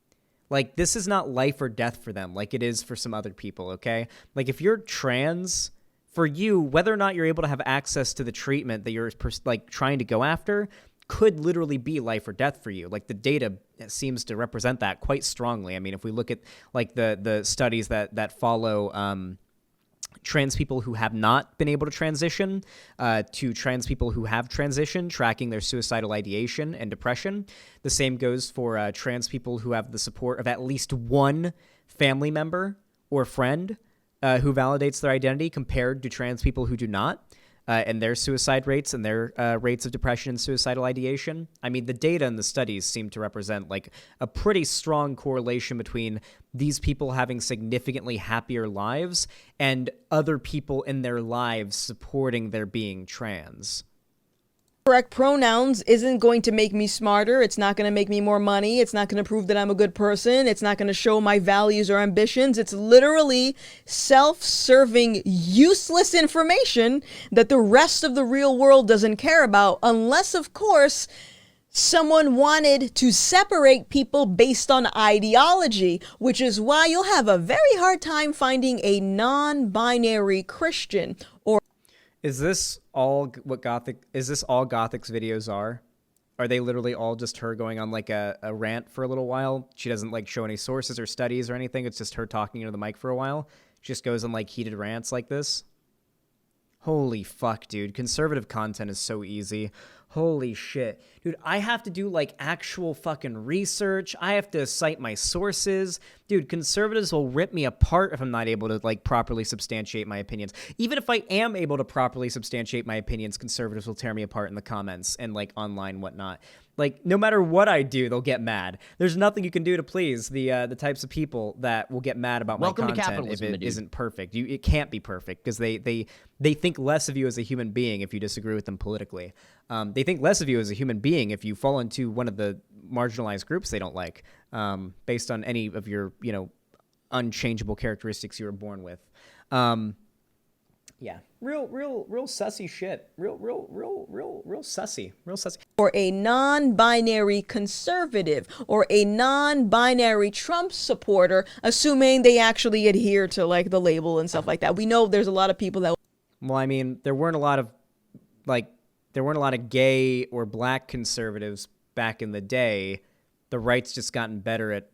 This is not life or death for them like it is for some other people, okay? If you're trans, for you, whether or not you're able to have access to the treatment that you're trying to go after could literally be life or death for you. The data seems to represent that quite strongly. I mean, if we look at the studies that follow trans people who have not been able to transition to trans people who have transitioned, tracking their suicidal ideation and depression. The same goes for trans people who have the support of at least one family member or friend who validates their identity compared to trans people who do not. And their suicide rates and their rates of depression and suicidal ideation. I mean, the data and the studies seem to represent a pretty strong correlation between these people having significantly happier lives and other people in their lives supporting their being trans. Correct pronouns isn't going to make me smarter. It's not going to make me more money. It's not going to prove that I'm a good person. It's not going to show my values or ambitions. It's literally self-serving, useless information that the rest of the real world doesn't care about, unless, of course, Someone wanted to separate people based on ideology, which is why you'll have a very hard time finding a non-binary Christian or Is this all what Gothic? Is this all Gothic's videos are? Are they literally all just her going on like a rant for a little while? She doesn't like show any sources or studies or anything. It's just her talking into the mic for a while. She just goes on like heated rants like this. Holy fuck, dude. Conservative content is so easy. Holy shit. Dude, I have to do like actual fucking research. I have to cite my sources. Dude, conservatives will rip me apart if I'm not able to like properly substantiate my opinions. Even if I am able to properly substantiate my opinions, conservatives will tear me apart in the comments and like online and whatnot. Like, no matter what I do, they'll get mad. There's nothing you can do to please the types of people that will get mad about Welcome my to content if capitalism, my it dude. isn't perfect. It can't be perfect because they think less of you as a human being if you disagree with them politically. They think less of you as a human being if you fall into one of the marginalized groups they don't like, based on any of your, unchangeable characteristics you were born with. Yeah, real sussy shit. Real sussy. or a non-binary conservative or a non-binary Trump supporter, assuming they actually adhere to like the label and stuff like that. We know there's a lot of people that Well, I mean, there weren't a lot of gay or black conservatives back in the day. The right's just gotten better at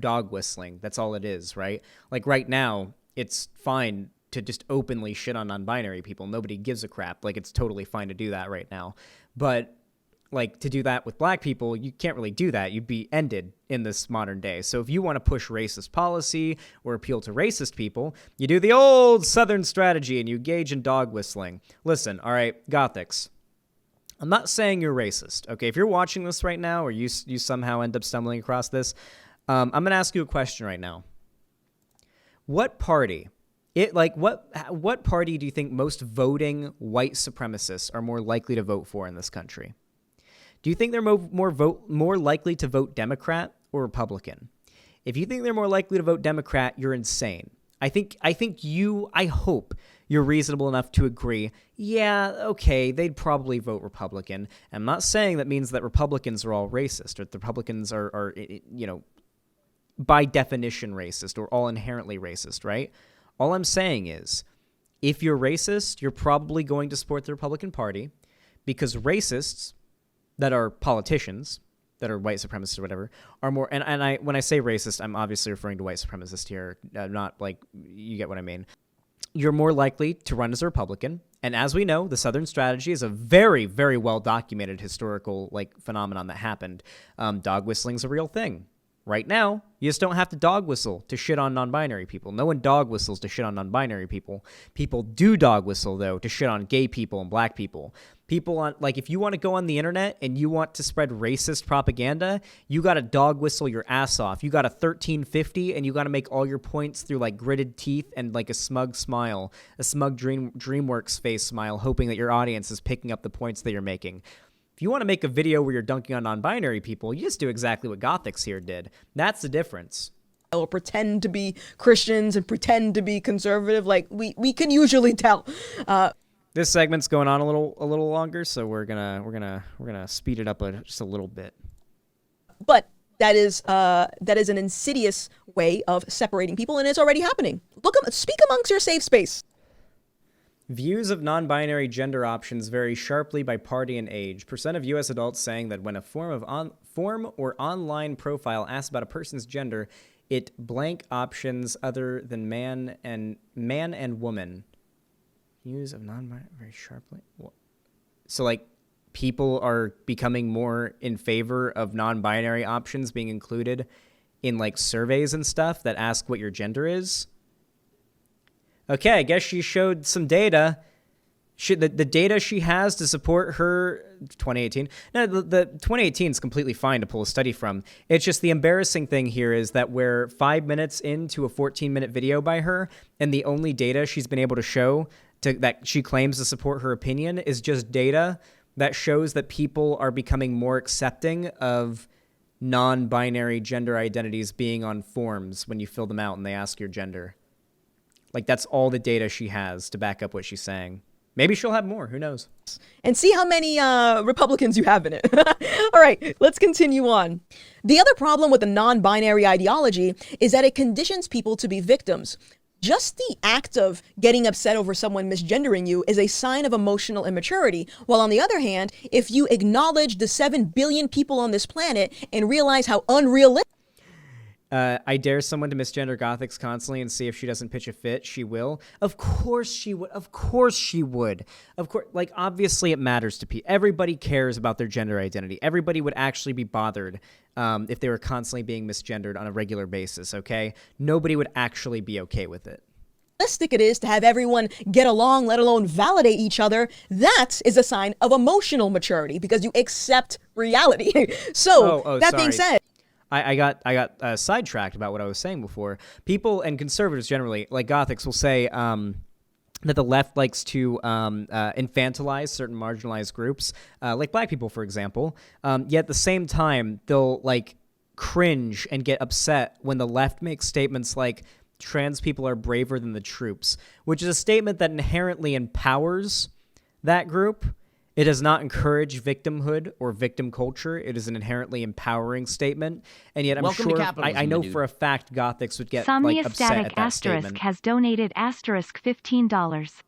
dog whistling. That's all it is, right? Like right now, it's fine to just openly shit on non-binary people. Nobody gives a crap. Like it's totally fine to do that right now. But like to do that with black people, you can't really do that. You'd be ended in this modern day. So if you want to push racist policy or appeal to racist people, you do the old Southern strategy and you engage in dog whistling. Listen, all right, Gothix. I'm not saying you're racist, okay? If you're watching this right now or you somehow end up stumbling across this, I'm going to ask you a question right now. What party... what party do you think most voting white supremacists are more likely to vote for in this country? Do you think they're more likely to vote Democrat or Republican? If you think they're more likely to vote Democrat, you're insane. I hope you're reasonable enough to agree, yeah, okay, they'd probably vote Republican. I'm not saying that means that Republicans are all racist or that Republicans are by definition racist or all inherently racist, right? All I'm saying is, if you're racist, you're probably going to support the Republican Party because racists that are politicians, that are white supremacists or whatever, are more, and when I say racist, I'm obviously referring to white supremacists here, not like, you get what I mean. You're more likely to run as a Republican, and as we know, the Southern strategy is a very, very well-documented historical phenomenon that happened. Dog whistling's a real thing. Right now, you just don't have to dog whistle to shit on non-binary people. No one dog whistles to shit on non-binary people. People do dog whistle, though, to shit on gay people and black people. People on, if you want to go on the internet and you want to spread racist propaganda, you got to dog whistle your ass off. You got a 1350 and you got to make all your points through gritted teeth and a smug smile, a smug DreamWorks face smile, hoping that your audience is picking up the points that you're making. If you want to make a video where you're dunking on non-binary people, you just do exactly what Gothix here did. That's the difference. will pretend to be Christians and pretend to be conservative. We can usually tell. This segment's going on a little longer, so we're gonna speed it up just a little bit. But that is an insidious way of separating people, and it's already happening. Speak amongst your safe space. Views of non-binary gender options vary sharply by party and age. Percent of U.S. adults saying that when a form or online profile asks about a person's gender, it blank options other than man and woman. Views of non-binary very sharply. So people are becoming more in favor of non-binary options being included in surveys and stuff that ask what your gender is. Okay, I guess she showed some data. The data she has to support her 2018. No, the 2018 is completely fine to pull a study from. It's just the embarrassing thing here is that we're 5 minutes into a 14-minute video by her, and the only data she's been able to show that she claims to support her opinion is just data that shows that people are becoming more accepting of non-binary gender identities being on forms when you fill them out and they ask your gender. That's all the data she has to back up what she's saying. Maybe she'll have more. Who knows? And see how many Republicans you have in it. All right, let's continue on. The other problem with the non-binary ideology is that it conditions people to be victims. Just the act of getting upset over someone misgendering you is a sign of emotional immaturity. While on the other hand, if you acknowledge the 7 billion people on this planet and realize how unrealistic I dare someone to misgender Gothix constantly and see if she doesn't pitch a fit. She will. Of course she would. Of course she would. Of course, like, obviously it matters to people. Everybody cares about their gender identity. Everybody would actually be bothered if they were constantly being misgendered on a regular basis, okay? Nobody would actually be okay with it. it is to have everyone get along, let alone validate each other. That is a sign of emotional maturity because you accept reality. So that being said, I got sidetracked about what I was saying before. People and conservatives generally, like Gothix, will say that the left likes to infantilize certain marginalized groups, like black people, for example. Yet at the same time, they'll like cringe and get upset when the left makes statements like trans people are braver than the troops, which is a statement that inherently empowers that group. It does not encourage victimhood or victim culture. It is an inherently empowering statement, and yet I'm Welcome to sure capitalism, I know dude. for a fact Gothix would get Somnia like upset Static at that statement. has donated $15.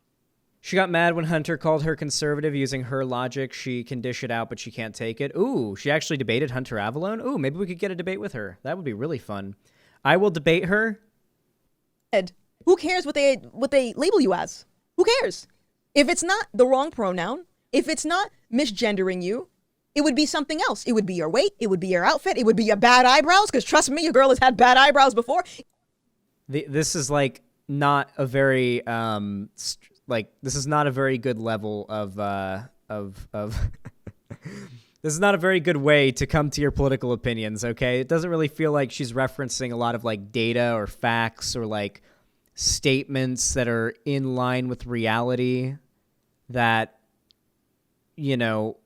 She got mad when Hunter called her conservative. Using her logic, she can dish it out, but she can't take it. Ooh, she actually debated Hunter Avalone. Ooh, maybe we could get a debate with her. That would be really fun. I will debate her. who cares what they label you as? Who cares? If it's not the wrong pronoun, if it's not misgendering you, it would be something else. It would be your weight. It would be your outfit. It would be your bad eyebrows. Because trust me, your girl has had bad eyebrows before. This is like not a very this is not a very good level of this is not a very good way to come to your political opinions, okay? It doesn't really feel like she's referencing a lot of like data or facts or like statements that are in line with reality that, you know,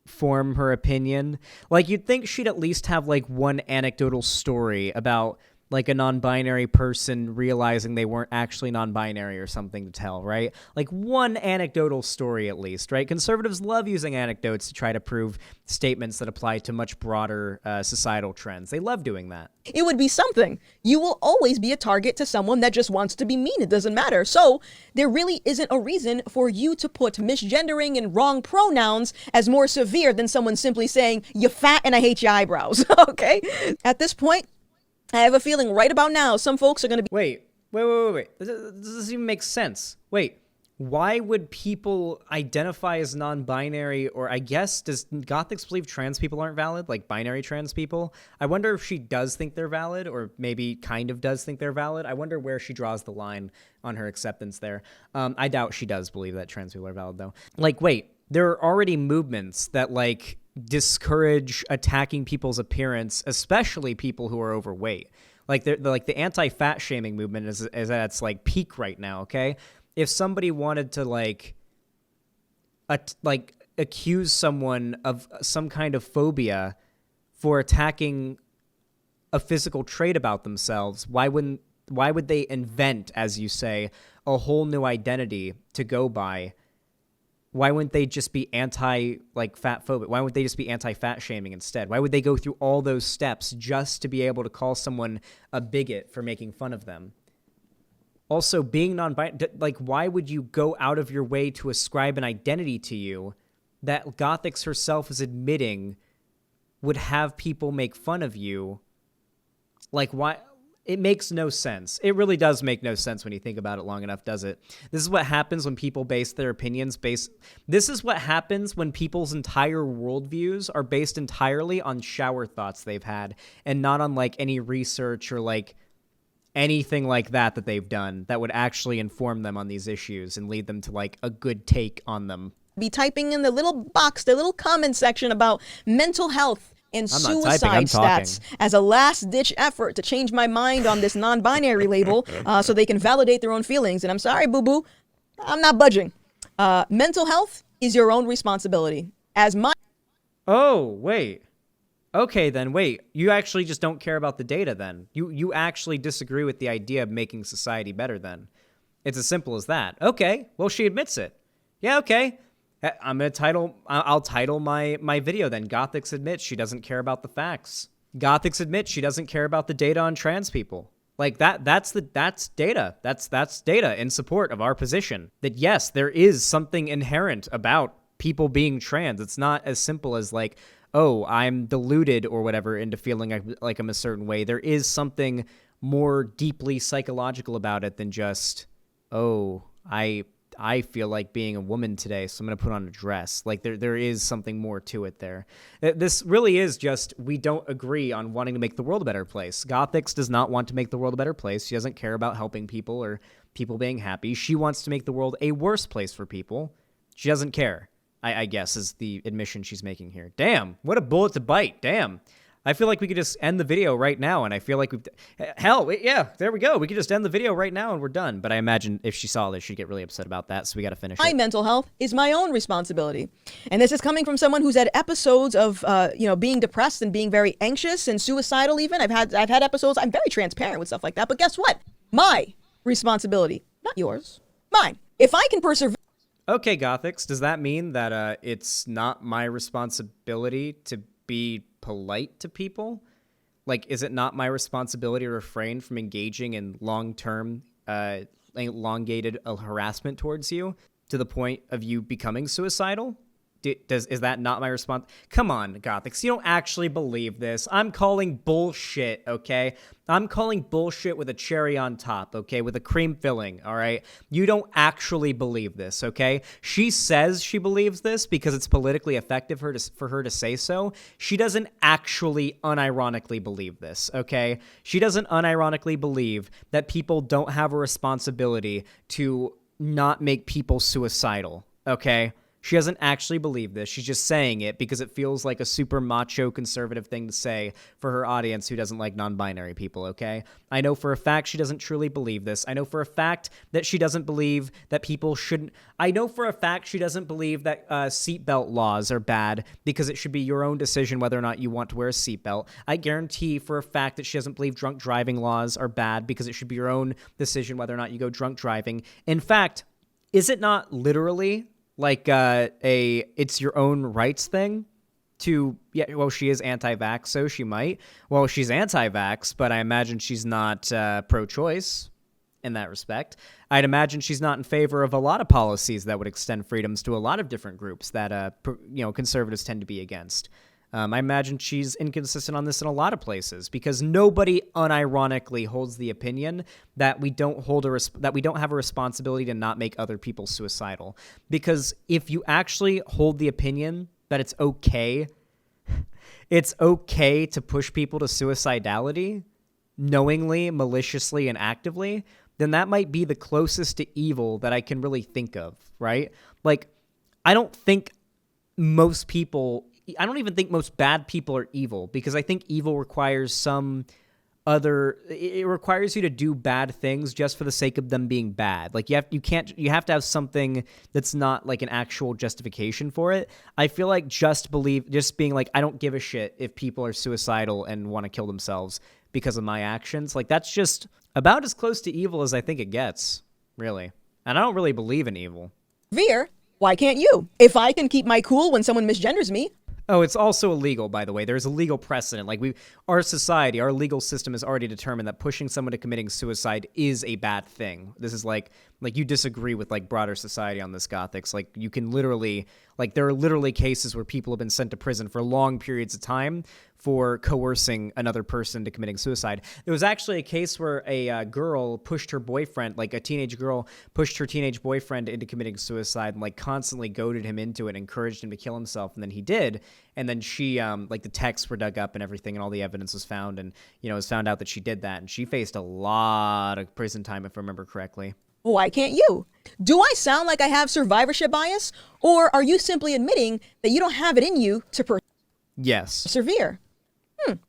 form her opinion. Like, you'd think she'd at least have like one anecdotal story about like a non-binary person realizing they weren't actually non-binary or something to tell, right? Like one anecdotal story at least, right? Conservatives love using anecdotes to try to prove statements that apply to much broader societal trends. They love doing that. It would be something. You will always be a target to someone that just wants to be mean. It doesn't matter. So there really isn't a reason for you to put misgendering and wrong pronouns as more severe than someone simply saying, "You're fat and I hate your eyebrows." Okay? At this point, I have a feeling right about now, some folks are going to be... Wait. This doesn't even make sense. Wait, why would people identify as non-binary, or I guess, does Gothix believe trans people aren't valid? Like binary trans people? I wonder if she does think they're valid, or maybe kind of does think they're valid. I wonder where she draws the line on her acceptance there. I doubt she does believe that trans people are valid, though. Like, wait, there are already movements that, like, discourage attacking people's appearance, especially people who are overweight. Like the anti-fat shaming movement is at its like peak right now. Okay, if somebody wanted to like accuse someone of some kind of phobia for attacking a physical trait about themselves, why would they invent, as you say, a whole new identity to go by? Why wouldn't they just be fat phobic? Why wouldn't they just be anti-fat shaming instead? Why would they go through all those steps just to be able to call someone a bigot for making fun of them? Also, being non-binary, like, why would you go out of your way to ascribe an identity to you that Gothix herself is admitting would have people make fun of you? Like, why? It makes no sense. It really does make no sense when you think about it long enough, does it? This is what happens when people base their opinions This is what happens when people's entire worldviews are based entirely on shower thoughts they've had and not on, like, any research or, like, anything like that they've done that would actually inform them on these issues and lead them to, like, a good take on them. Be typing in the little box, the little comment section about mental health and suicide stats as a last-ditch effort to change my mind on this non-binary label so they can validate their own feelings. And I'm sorry, boo-boo, I'm not budging. Mental health is your own responsibility. Oh, wait. Okay, then, wait. You actually just don't care about the data, then. You actually disagree with the idea of making society better, then. It's as simple as that. Okay, well, she admits it. Yeah, okay. I'll title my video then. Gothix admits she doesn't care about the facts. Gothix admits she doesn't care about the data on trans people. Like that's data. That's data in support of our position. That yes, there is something inherent about people being trans. It's not as simple as like, oh, I'm deluded or whatever into feeling like I'm a certain way. There is something more deeply psychological about it than just, oh, I feel like being a woman today, so I'm going to put on a dress. Like, there is something more to it there. This really is just, we don't agree on wanting to make the world a better place. Gothix does not want to make the world a better place. She doesn't care about helping people or people being happy. She wants to make the world a worse place for people. She doesn't care, I guess, is the admission she's making here. Damn, what a bullet to bite. Damn. I feel like we could just end the video right now, and I feel like yeah, there we go. We could just end the video right now, and we're done. But I imagine if she saw this, she'd get really upset about that, so we got to finish My it. mental health is my own responsibility. And this is coming from someone who's had episodes of, being depressed and being very anxious and suicidal even. I've had episodes, I'm very transparent with stuff like that. But guess what? My responsibility, not yours, mine. If I can persevere. Okay, Gothix, does that mean that it's not my responsibility to be polite to people? Like, is it not my responsibility to refrain from engaging in long-term, elongated harassment towards you to the point of you becoming suicidal? Is that not my response? Come on, Gothix, you don't actually believe this. I'm calling bullshit, okay? I'm calling bullshit with a cherry on top, okay? With a cream filling, all right? You don't actually believe this, okay? She says she believes this because it's politically effective for her to say so. She doesn't actually unironically believe this, okay? She doesn't unironically believe that people don't have a responsibility to not make people suicidal, okay? She doesn't actually believe this. She's just saying it because it feels like a super macho conservative thing to say for her audience who doesn't like non-binary people, okay? I know for a fact she doesn't truly believe this. I know for a fact that she doesn't believe that people shouldn't... I know for a fact she doesn't believe that seatbelt laws are bad because it should be your own decision whether or not you want to wear a seatbelt. I guarantee for a fact that she doesn't believe drunk driving laws are bad because it should be your own decision whether or not you go drunk driving. In fact, is it not literally... like it's your own rights thing to, yeah, well, she is anti-vax, so she might. Well, she's anti-vax, but I imagine she's not pro-choice in that respect. I'd imagine she's not in favor of a lot of policies that would extend freedoms to a lot of different groups that, conservatives tend to be against. I imagine she's inconsistent on this in a lot of places because nobody unironically holds the opinion that we don't have a responsibility to not make other people suicidal. Because if you actually hold the opinion that it's okay to push people to suicidality, knowingly, maliciously, and actively, then that might be the closest to evil that I can really think of, right? Like, I don't even think most bad people are evil because I think evil requires it requires you to do bad things just for the sake of them being bad. Like you have to have something that's not like an actual justification for it. I feel like just being like, I don't give a shit if people are suicidal and want to kill themselves because of my actions. Like that's just about as close to evil as I think it gets, really. And I don't really believe in evil. Why can't you? If I can keep my cool when someone misgenders me. Oh, it's also illegal, by the way. There's a legal precedent. Like our society, our legal system has already determined that pushing someone to committing suicide is a bad thing. This is like you disagree with like broader society on this, Gothix. Like you can literally, like there are literally cases where people have been sent to prison for long periods of time for coercing another person to committing suicide. There was actually a case where a girl pushed her boyfriend, like a teenage girl pushed her teenage boyfriend into committing suicide and like constantly goaded him into it, encouraged him to kill himself, and then he did. And then she, like the texts were dug up and everything, and all the evidence was found, and it was found out that she did that, and she faced a lot of prison time, if I remember correctly. Why can't you? Do I sound like I have survivorship bias, or are you simply admitting that you don't have it in you to Yes. persevere?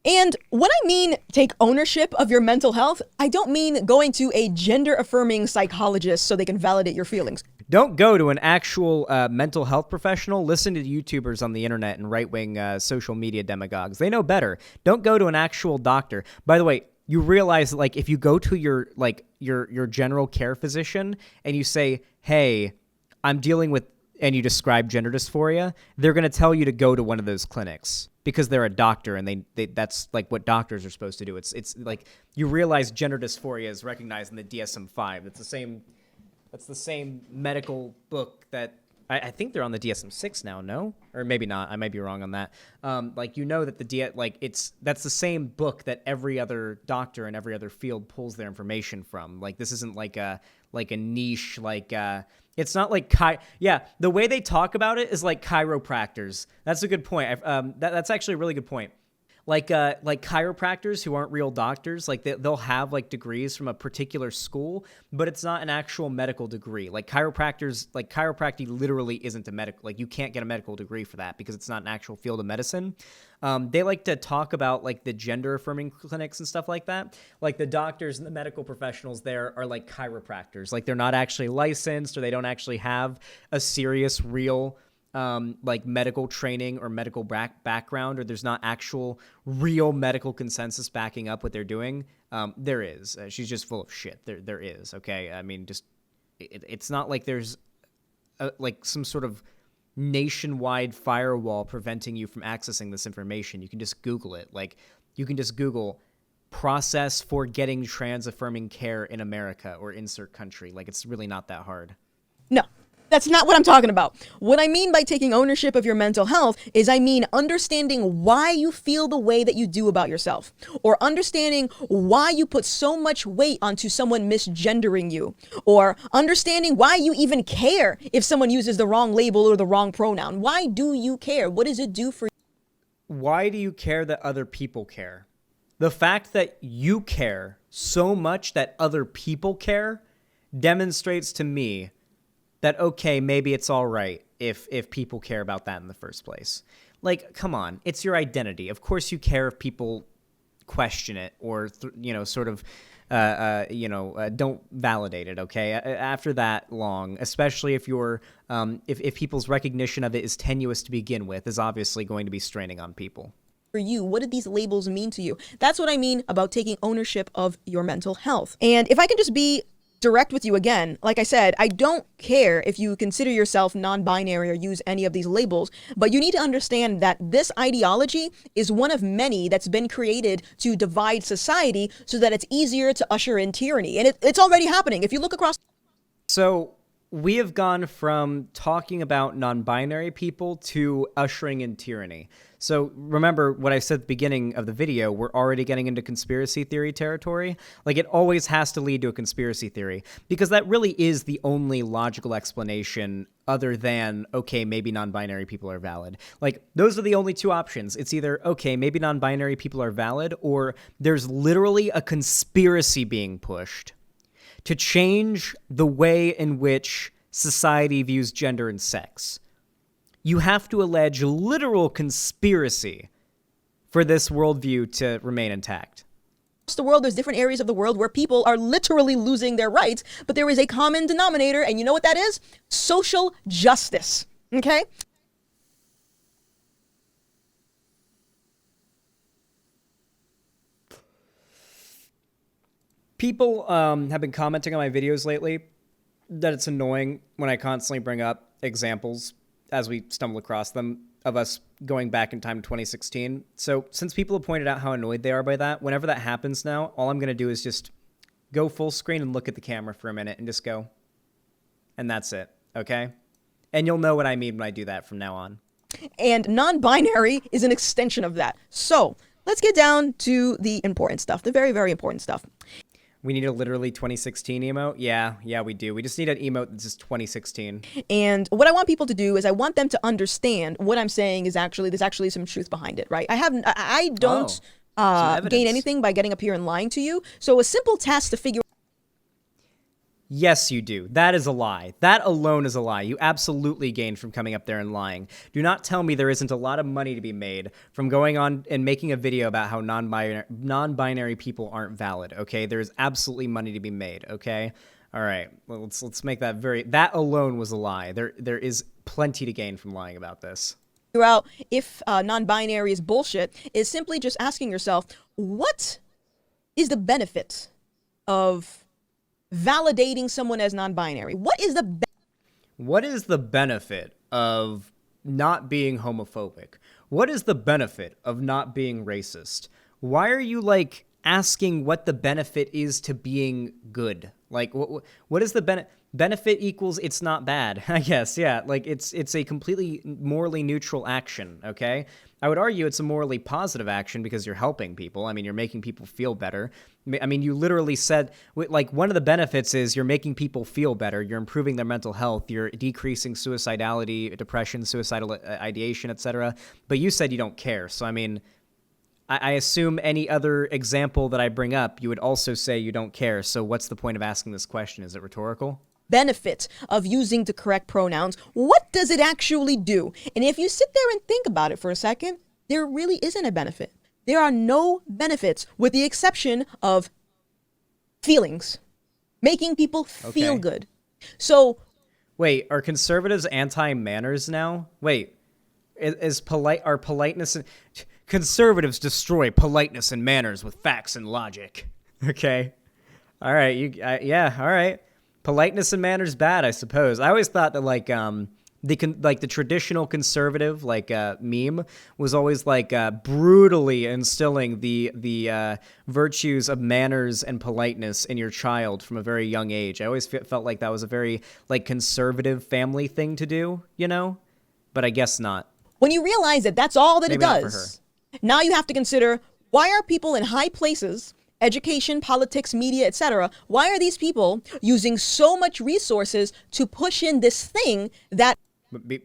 And when I mean take ownership of your mental health, I don't mean going to a gender-affirming psychologist so they can validate your feelings. Don't go to an actual mental health professional. Listen to YouTubers on the internet and right-wing social media demagogues. They know better. Don't go to an actual doctor. By the way, you realize that, like, if you go to your general care physician and you say, hey, I'm dealing with and you describe gender dysphoria, they're going to tell you to go to one of those clinics because they're a doctor and they that's like what doctors are supposed to do. It's like you realize gender dysphoria is recognized in the DSM-5. That's the same medical book that I think they're on the DSM-6 now, no? Or maybe not. I might be wrong on that. Like, you know that that's the same book that every other doctor in every other field pulls their information from. Like, this isn't like a niche, it's not like the way they talk about it is like chiropractors. That's a good point. That's actually a really good point. Like chiropractors who aren't real doctors, like they'll have like degrees from a particular school, but it's not an actual medical degree. Like chiropractors, like chiropractic literally isn't a medical, like you can't get a medical degree for that because it's not an actual field of medicine. They like to talk about like the gender affirming clinics and stuff like that. Like the doctors and the medical professionals there are like chiropractors. Like they're not actually licensed or they don't actually have a serious real like medical training or medical background, or there's not actual real medical consensus backing up what they're doing. There is. She's just full of shit. There is. Okay. I mean, just it's not like there's like some sort of nationwide firewall preventing you from accessing this information. You can just Google it. Like you can just Google process for getting trans affirming care in America or insert country. Like it's really not that hard. No. That's not what I'm talking about. What I mean by taking ownership of your mental health is I mean understanding why you feel the way that you do about yourself, or understanding why you put so much weight onto someone misgendering you, or understanding why you even care if someone uses the wrong label or the wrong pronoun. Why do you care? What does it do for you? Why do you care that other people care? The fact that you care so much that other people care demonstrates to me that, okay, maybe it's all right if people care about that in the first place. Like, come on, it's your identity. Of course you care if people question it or, don't validate it, okay? After that long, especially if you're, if people's recognition of it is tenuous to begin with, is obviously going to be straining on people. For you, what did these labels mean to you? That's what I mean about taking ownership of your mental health. And if I can just be direct with you again, like I said, I don't care if you consider yourself non-binary or use any of these labels, but you need to understand that this ideology is one of many that's been created to divide society so that it's easier to usher in tyranny. And it's already happening. If you look across... So we have gone from talking about non-binary people to ushering in tyranny. So remember what I said at the beginning of the video, we're already getting into conspiracy theory territory. Like it always has to lead to a conspiracy theory because that really is the only logical explanation other than, okay, maybe non-binary people are valid. Like those are the only two options. It's either, okay, maybe non-binary people are valid, or there's literally a conspiracy being pushed to change the way in which society views gender and sex. You have to allege literal conspiracy for this worldview to remain intact. Across the world, there's different areas of the world where people are literally losing their rights, but there is a common denominator, and you know what that is? Social justice, okay? People have been commenting on my videos lately that it's annoying when I constantly bring up examples as we stumble across them of us going back in time to 2016. So since people have pointed out how annoyed they are by that, whenever that happens now, all I'm going to do is just go full screen and look at the camera for a minute and just go. And that's it, okay? And you'll know what I mean when I do that from now on. And non-binary is an extension of that. So let's get down to the important stuff, the very, very important stuff. We need a literally 2016 emote? Yeah, we do. We just need an emote that's just 2016. And what I want people to do is I want them to understand what I'm saying is actually, there's actually some truth behind it, right? I don't gain anything by getting up here and lying to you. So a simple task to figure. Yes, you do. That is a lie. That alone is a lie. You absolutely gain from coming up there and lying. Do not tell me there isn't a lot of money to be made from going on and making a video about how non-binary people aren't valid, okay? There's absolutely money to be made, okay? All right, well, let's make that that alone was a lie. There is plenty to gain from lying about this. Figure out if non-binary is bullshit is simply just asking yourself, what is the benefit of validating someone as non-binary? What is the what is the benefit of not being homophobic? What is the benefit of not being racist? Why are you like asking what the benefit is to being good? Like what is the benefit equals it's not bad, I guess. Yeah, like it's a completely morally neutral action, okay? I would argue it's a morally positive action because you're helping people. I mean, you're making people feel better. I mean, you literally said, like, one of the benefits is you're making people feel better. You're improving their mental health. You're decreasing suicidality, depression, suicidal ideation, etc. But you said you don't care. So, I mean, I assume any other example that I bring up, you would also say you don't care. So what's the point of asking this question? Is it rhetorical? Benefit of using the correct pronouns. What does it actually do? And if you sit there and think about it for a second, there really isn't a benefit. There are no benefits with the exception of feelings, making people feel good. So, wait, are conservatives anti-manners now? Wait, are politeness and conservatives destroy politeness and manners with facts and logic? Okay, all right, yeah, all right. Politeness and manners bad, I suppose. I always thought that like the traditional conservative meme was always like brutally instilling the virtues of manners and politeness in your child from a very young age. I always felt like that was a very like conservative family thing to do, you know? But I guess not. When you realize that that's all that Maybe it not for does, now you have to consider, why are people in high places, education, politics, media, etc., why are these people using so much resources to push in this thing that...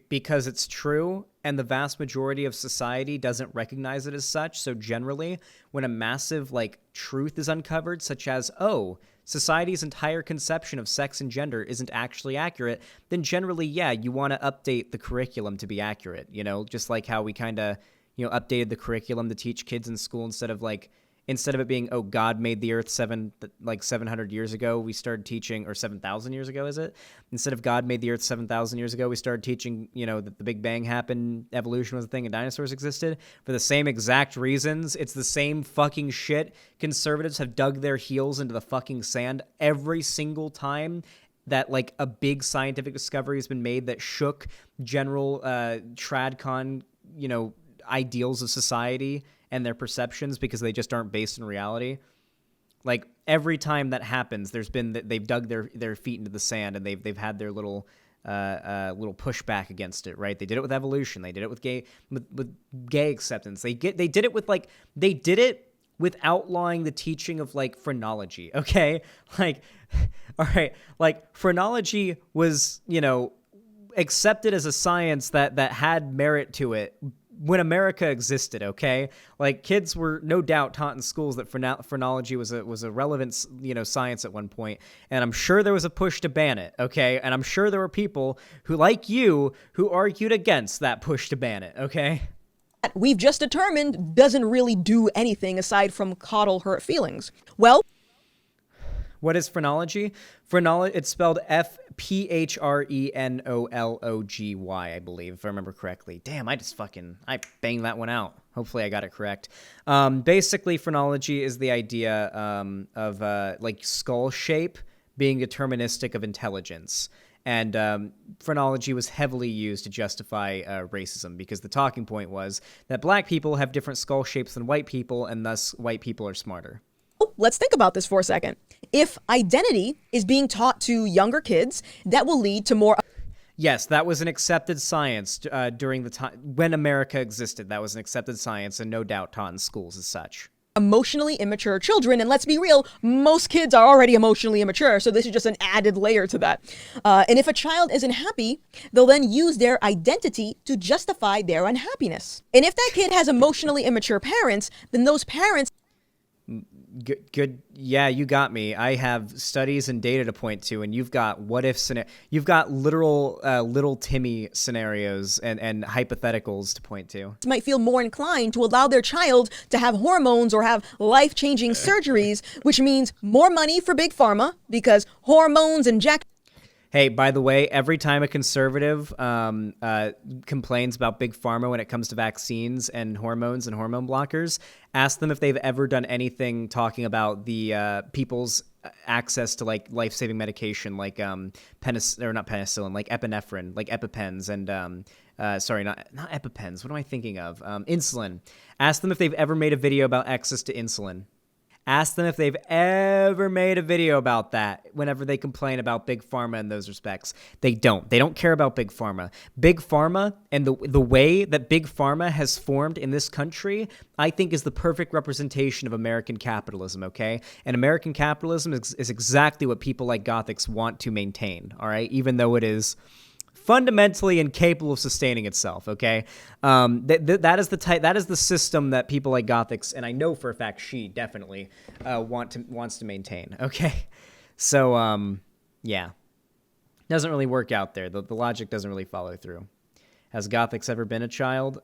Because it's true, and the vast majority of society doesn't recognize it as such. So generally, when a massive like truth is uncovered, such as, oh, society's entire conception of sex and gender isn't actually accurate, then generally, yeah, you want to update the curriculum to be accurate, you know, just like how we kind of, you know, updated the curriculum to teach kids in school instead of it being, oh, God made the earth 700 years ago, we started teaching, or 7,000 years ago, is it? Instead of God made the earth 7,000 years ago, we started teaching, you know, that the Big Bang happened, evolution was a thing, and dinosaurs existed. For the same exact reasons, it's the same fucking shit. Conservatives have dug their heels into the fucking sand every single time that, like, a big scientific discovery has been made that shook general tradcon, you know, ideals of society and their perceptions because they just aren't based in reality. Like every time that happens, they've dug their feet into the sand and they've had their little pushback against it, right? They did it with evolution. They did it with gay acceptance. They did it with outlawing the teaching of like phrenology. Okay, like all right, like phrenology was, you know, accepted as a science that had merit to it when America existed, okay? Like, kids were no doubt taught in schools that phrenology was a relevant, you know, science at one point, and I'm sure there was a push to ban it, okay? And I'm sure there were people who, like you, who argued against that push to ban it, okay? We've just determined doesn't really do anything aside from coddle hurt feelings. Well, what is phrenology? It's spelled Phrenology, I believe, if I remember correctly. Damn, I banged that one out. Hopefully I got it correct. Basically, phrenology is the idea of like skull shape being deterministic of intelligence. And phrenology was heavily used to justify racism because the talking point was that black people have different skull shapes than white people, and thus white people are smarter. Let's think about this for a second. If identity is being taught to younger kids, that will lead to more... Yes, that was an accepted science during the time when America existed. That was an accepted science and no doubt taught in schools as such. Emotionally immature children, and let's be real, most kids are already emotionally immature, so this is just an added layer to that. And if a child isn't happy, they'll then use their identity to justify their unhappiness. And if that kid has emotionally immature parents, then those parents... Good. Yeah, you got me. I have studies and data to point to, and you've got what if scenario. You've got literal little Timmy scenarios and hypotheticals to point to. Might feel more inclined to allow their child to have hormones or have life-changing surgeries, which means more money for big pharma because hormones and Hey, by the way, every time a conservative complains about big pharma when it comes to vaccines and hormones and hormone blockers, ask them if they've ever done anything talking about the people's access to like life-saving medication, like penicillin, like epinephrine, like EpiPens, and sorry, not EpiPens. What am I thinking of? Insulin. Ask them if they've ever made a video about access to insulin. Ask them if they've ever made a video about that whenever they complain about Big Pharma in those respects. They don't. They don't care about Big Pharma. Big Pharma and the way that Big Pharma has formed in this country, I think, is the perfect representation of American capitalism, okay? And American capitalism is exactly what people like Gothix want to maintain, all right? Even though it is fundamentally incapable of sustaining itself, okay? That is the system that people like Gothix, and I know for a fact she definitely wants to maintain, okay? So, yeah. Doesn't really work out there. The logic doesn't really follow through. Has Gothix ever been a child?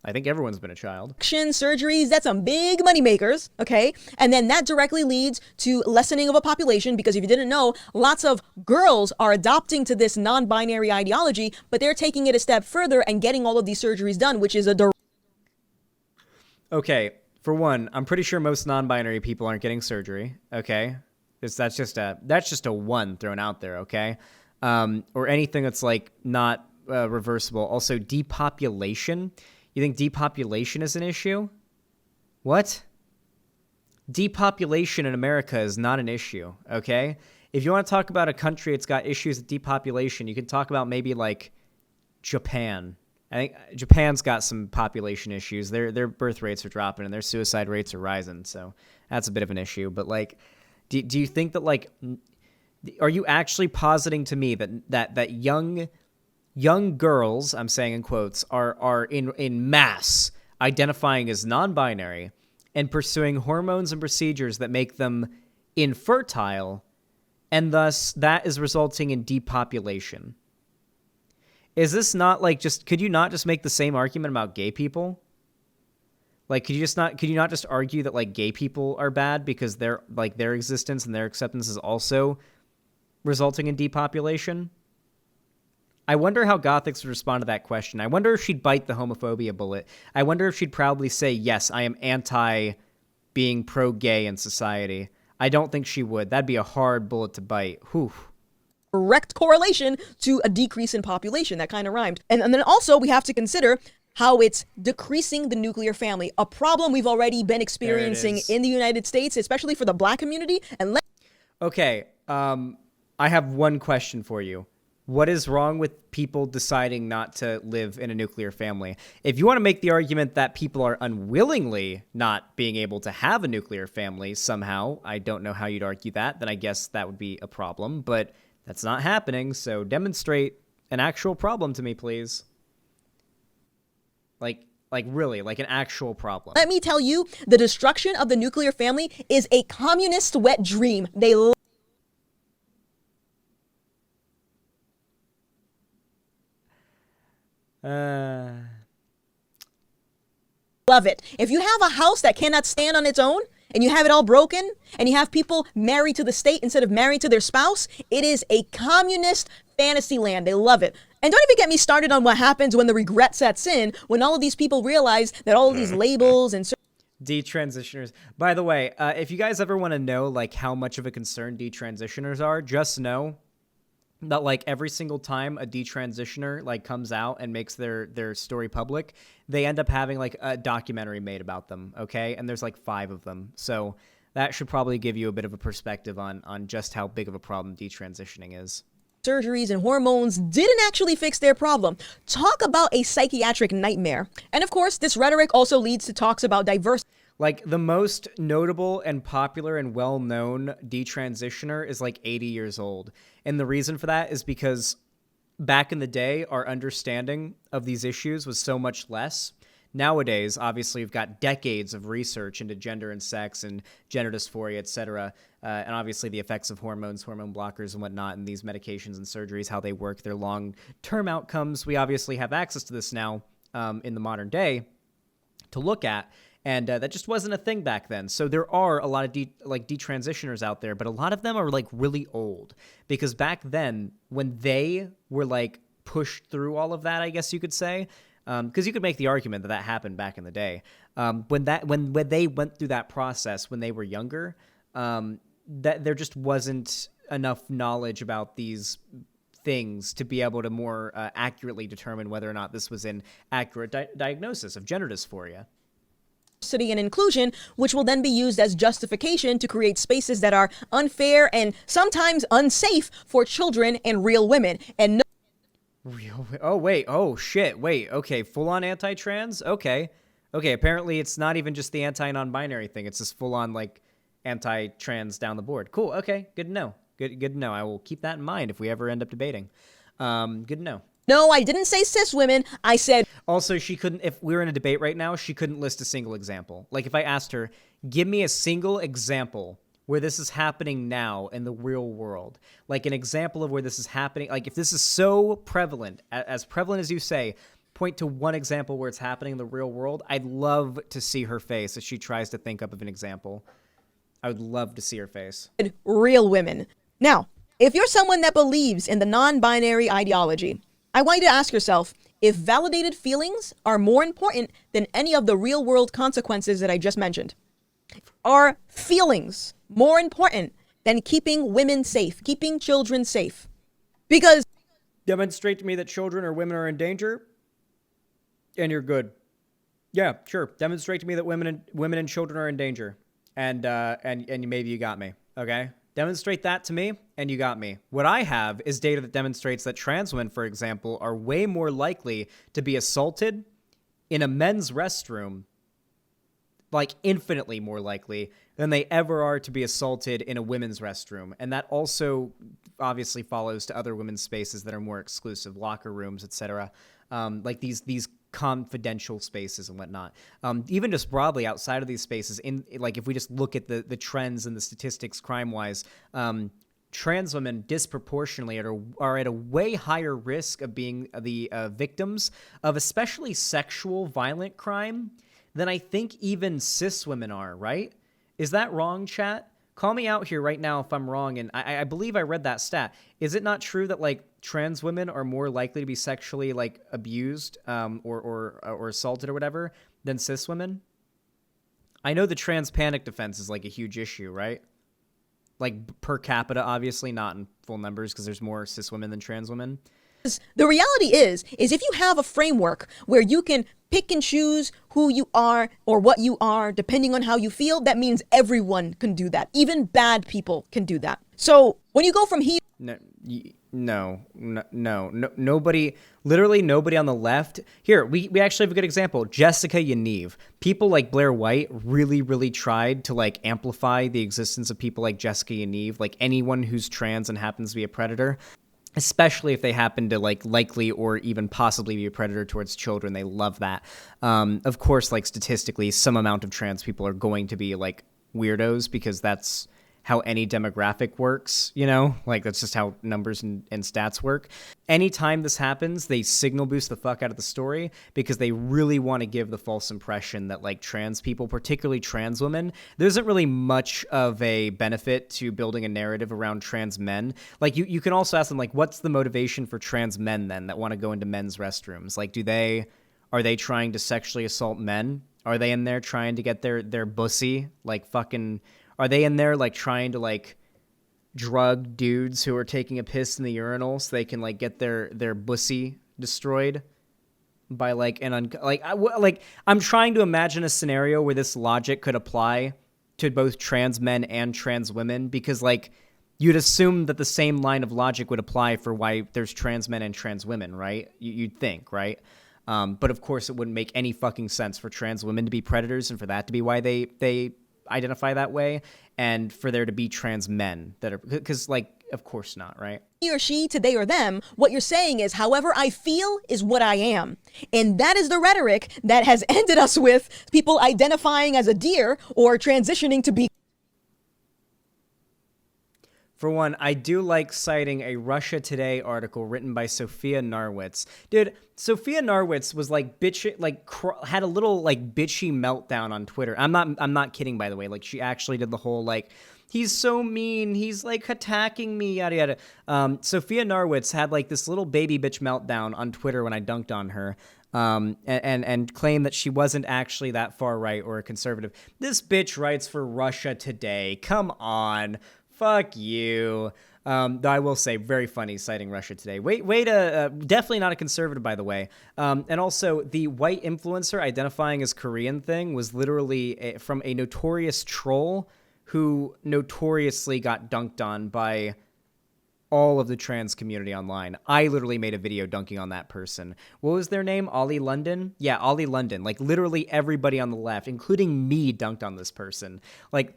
I think everyone's been a child. Surgeries, that's some big money makers, okay? And then that directly leads to lessening of a population, because if you didn't know, lots of girls are adopting to this non-binary ideology, but they're taking it a step further and getting all of these surgeries done, which is a Okay, for one, I'm pretty sure most non-binary people aren't getting surgery, okay? That's just a one thrown out there, okay? Or anything that's like not reversible. Also, depopulation. You think depopulation is an issue? What? Depopulation in America is not an issue, okay? If you want to talk about a country that's got issues with depopulation, you can talk about maybe like Japan. I think Japan's got some population issues. Their birth rates are dropping and their suicide rates are rising, so that's a bit of an issue. But like, do you think that like, are you actually positing to me that young girls, I'm saying in quotes, are in mass identifying as non-binary and pursuing hormones and procedures that make them infertile, and thus that is resulting in depopulation? Is this not like could you not just make the same argument about gay people? Like, could you not just argue that like gay people are bad because their existence and their acceptance is also resulting in depopulation? I wonder how Gothix would respond to that question. I wonder if she'd bite the homophobia bullet. I wonder if she'd proudly say, yes, I am anti being pro-gay in society. I don't think she would. That'd be a hard bullet to bite. Whew. direct correlation to a decrease in population. That kind of rhymed. And then also we have to consider how it's decreasing the nuclear family, a problem we've already been experiencing in the United States, especially for the Black community. And okay, I have one question for you. What is wrong with people deciding not to live in a nuclear family? If you want to make the argument that people are unwillingly not being able to have a nuclear family somehow, I don't know how you'd argue that, then I guess that would be a problem, but that's not happening, so demonstrate an actual problem to me, please. Like really, like an actual problem. let me tell you, the destruction of the nuclear family is a communist wet dream. They love it. If you have a house that cannot stand on its own, and you have it all broken, and you have people married to the state instead of married to their spouse, it is a communist fantasy land. They love it. And don't even get me started on what happens when the regret sets in, when all of these people realize that all of these labels and detransitioners. By the way, if you guys ever want to know like how much of a concern detransitioners are, just know that like every single time a detransitioner like comes out and makes their story public, they end up having like a documentary made about them, okay? And there's like 5 of them. So that should probably give you a bit of a perspective on just how big of a problem detransitioning is. surgeries and hormones didn't actually fix their problem. Talk about a psychiatric nightmare. And of course, this rhetoric also leads to talks about diversity. Like, the most notable and popular and well-known detransitioner is like 80 years old. And the reason for that is because back in the day, our understanding of these issues was so much less. Nowadays, obviously, we've got decades of research into gender and sex and gender dysphoria, etc. And obviously the effects of hormones, hormone blockers and whatnot, and these medications and surgeries, how they work, their long-term outcomes. We obviously have access to this now in the modern day to look at. And that just wasn't a thing back then. So there are a lot of detransitioners out there, but a lot of them are like really old, because back then when they were like pushed through all of that, I guess you could say, because you could make the argument that that happened back in the day. When they went through that process when they were younger, that there just wasn't enough knowledge about these things to be able to more accurately determine whether or not this was an accurate diagnosis of gender dysphoria. Diversity and inclusion, which will then be used as justification to create spaces that are unfair and sometimes unsafe for children and real women. And Oh, wait. Oh, shit. Wait. Okay. Full on anti-trans? Okay. Apparently it's not even just the anti-non-binary thing. It's just full on like anti-trans down the board. Cool. Okay. Good to know. Good to know. I will keep that in mind if we ever end up debating. Good to know. No, I didn't say cis women. I said... Also, she couldn't, if we were in a debate right now, she couldn't list a single example. Like if I asked her, give me a single example where this is happening now in the real world, like an example of where this is happening. Like if this is so prevalent, as prevalent as you say, point to one example where it's happening in the real world. I'd love to see her face as she tries to think up of an example. I would love to see her face. Real women. Now, if you're someone that believes in the non-binary ideology, I want you to ask yourself if validated feelings are more important than any of the real world consequences that I just mentioned. Are feelings more important than keeping women safe, keeping children safe? Because demonstrate to me that children or women are in danger, and you're good. Yeah, sure. Demonstrate to me that women and children are in danger, and maybe you got me. Okay. Demonstrate that to me, and you got me. What I have is data that demonstrates that trans women, for example, are way more likely to be assaulted in a men's restroom, like infinitely more likely than they ever are to be assaulted in a women's restroom. And that also obviously follows to other women's spaces that are more exclusive, locker rooms, etc. Like these confidential spaces and whatnot. Even just broadly outside of these spaces, like if we just look at the trends and the statistics crime-wise, trans women disproportionately are at a way higher risk of being the victims of especially sexual violent crime than I think even cis women are, right? Is that wrong, chat? Call me out here right now if I'm wrong, and I believe I read that stat. Is it not true that like trans women are more likely to be sexually like abused or assaulted or whatever than cis women? I know the trans panic defense is like a huge issue, right? Like per capita, obviously, not in full numbers because there's more cis women than trans women. the reality is if you have a framework where you can pick and choose who you are or what you are, depending on how you feel, that means everyone can do that. Even bad people can do that. So when you go from here... No, nobody, literally nobody on the left. Here, we actually have a good example. Jessica Yaniv. People like Blair White really tried to like amplify the existence of people like Jessica Yaniv, like anyone who's trans and happens to be a predator. Especially if they happen to like likely or even possibly be a predator towards children. They love that. Of course, like statistically, some amount of trans people are going to be like weirdos because that's how any demographic works, you know? Like that's just how numbers and stats work. Anytime this happens, they signal boost the fuck out of the story because they really want to give the false impression that like trans people, particularly trans women, there isn't really much of a benefit to building a narrative around trans men. Like you can also ask them like, what's the motivation for trans men then that want to go into men's restrooms? Like are they trying to sexually assault men? Are they in there trying to get their bussy? Like fucking... Are they in there like trying to like drug dudes who are taking a piss in the urinal so they can like get their bussy destroyed by like I'm trying to imagine a scenario where this logic could apply to both trans men and trans women because like you'd assume that the same line of logic would apply for why there's trans men and trans women, right? You'd think, right? But of course it wouldn't make any fucking sense for trans women to be predators and for that to be why they identify that way, and for there to be trans men that are, because like of course not, right? He or she to they or them, what you're saying is however I feel is what I am, and that is the rhetoric that has ended us with people identifying as a deer or transitioning to be For one, I do like citing a Russia Today article written by Sophia Narwitz. Dude, Sophia Narwitz was like had a little like bitchy meltdown on Twitter. I'm not kidding, by the way. Like, she actually did the whole like, he's so mean, he's like attacking me, yada yada. Sophia Narwitz had like this little baby bitch meltdown on Twitter when I dunked on her. And claimed that she wasn't actually that far right or a conservative. This bitch writes for Russia Today. Come on. Fuck you. Though I will say, very funny citing Russia Today. Way to definitely not a conservative, by the way. And also, the white influencer identifying as Korean thing was literally from a notorious troll who notoriously got dunked on by all of the trans community online. I literally made a video dunking on that person. What was their name? Ollie London? Yeah, Ollie London. Like, literally everybody on the left, including me, dunked on this person. Like,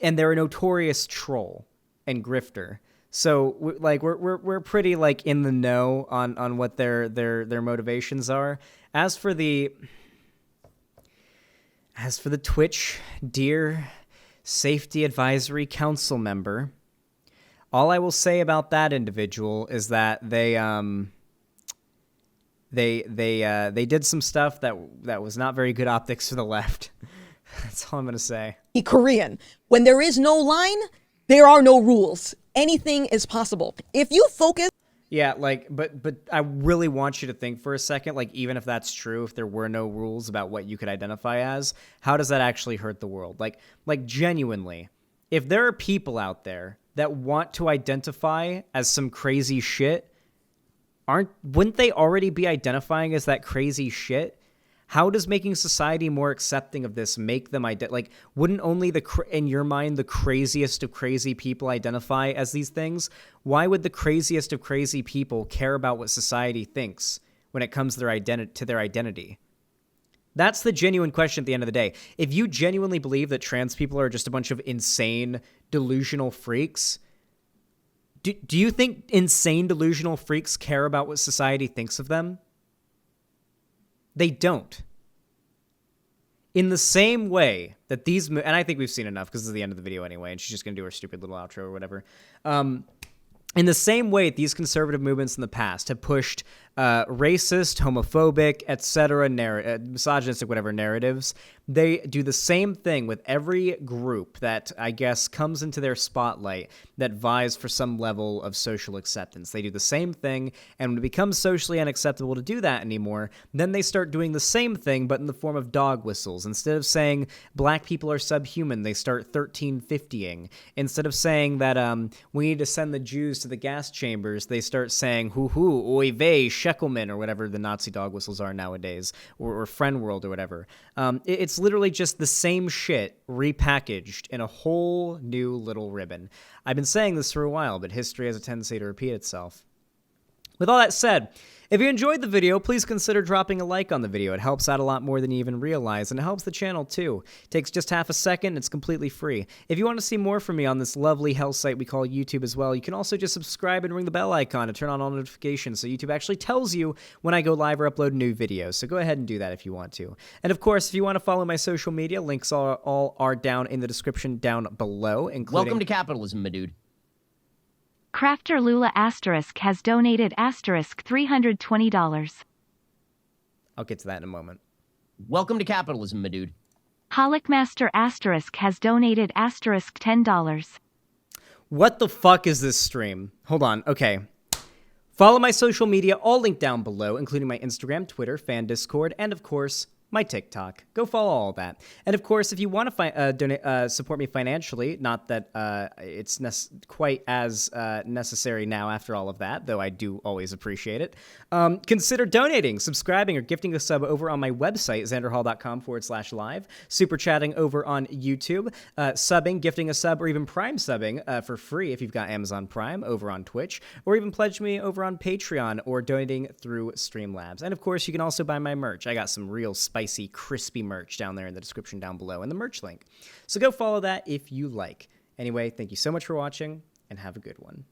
and they're a notorious troll and grifter. So we're pretty like in the know on what their motivations are. As for the Twitch Dear Safety Advisory Council member, all I will say about that individual is that they did some stuff that was not very good optics for the left. That's all I'm going to say. Korean. When there is no line, there are no rules. Anything is possible. If you focus... Yeah, like, but I really want you to think for a second, like, even if that's true, if there were no rules about what you could identify as, how does that actually hurt the world? Like genuinely, if there are people out there that want to identify as some crazy shit, wouldn't they already be identifying as that crazy shit? How does making society more accepting of this make them wouldn't only in your mind the craziest of crazy people identify as these things? Why would the craziest of crazy people care about what society thinks when it comes to their identity? That's the genuine question at the end of the day. If you genuinely believe that trans people are just a bunch of insane, delusional freaks, do you think insane, delusional freaks care about what society thinks of them? They don't. In the same way that these... And I think we've seen enough because this is the end of the video anyway, and she's just going to do her stupid little outro or whatever. In the same way, these conservative movements in the past have pushed racist, homophobic, etc., misogynistic, whatever narratives. They do the same thing with every group that, I guess, comes into their spotlight that vies for some level of social acceptance. They do the same thing, and when it becomes socially unacceptable to do that anymore, then they start doing the same thing, but in the form of dog whistles. Instead of saying black people are subhuman, they start 1350ing. Instead of saying that we need to send the Jews to the gas chambers, they start saying hoo-hoo, oy vey, Sheckelman, or whatever the Nazi dog whistles are nowadays, or Friend World, or whatever. It's literally just the same shit repackaged in a whole new little ribbon. I've been saying this for a while, but history has a tendency to repeat itself. With all that said, if you enjoyed the video, please consider dropping a like on the video. It helps out a lot more than you even realize, and it helps the channel too. It takes just half a second, it's completely free. If you want to see more from me on this lovely hell site we call YouTube as well, you can also just subscribe and ring the bell icon to turn on all notifications so YouTube actually tells you when I go live or upload new videos. So go ahead and do that if you want to. And of course, if you want to follow my social media, links all are down in the description down below, including... Welcome to capitalism, my dude. Crafter Lula asterisk has donated asterisk $320. I'll get to that in a moment. Welcome to capitalism, my dude. Holickmaster asterisk has donated asterisk $10. What the fuck is this stream? Hold on. Okay. Follow my social media, all linked down below, including my Instagram, Twitter, fan Discord, and of course, my TikTok. Go follow all that. And of course, if you want to support me financially, not that it's quite as necessary now after all of that, though I do always appreciate it, consider donating, subscribing, or gifting a sub over on my website, xanderhal.com/live, super chatting over on YouTube, subbing, gifting a sub, or even Prime subbing for free if you've got Amazon Prime over on Twitch, or even pledge me over on Patreon or donating through Streamlabs. And of course, you can also buy my merch. I got some real spicy, crispy merch down there in the description down below and the merch link. So go follow that if you like. Anyway, thank you so much for watching and have a good one.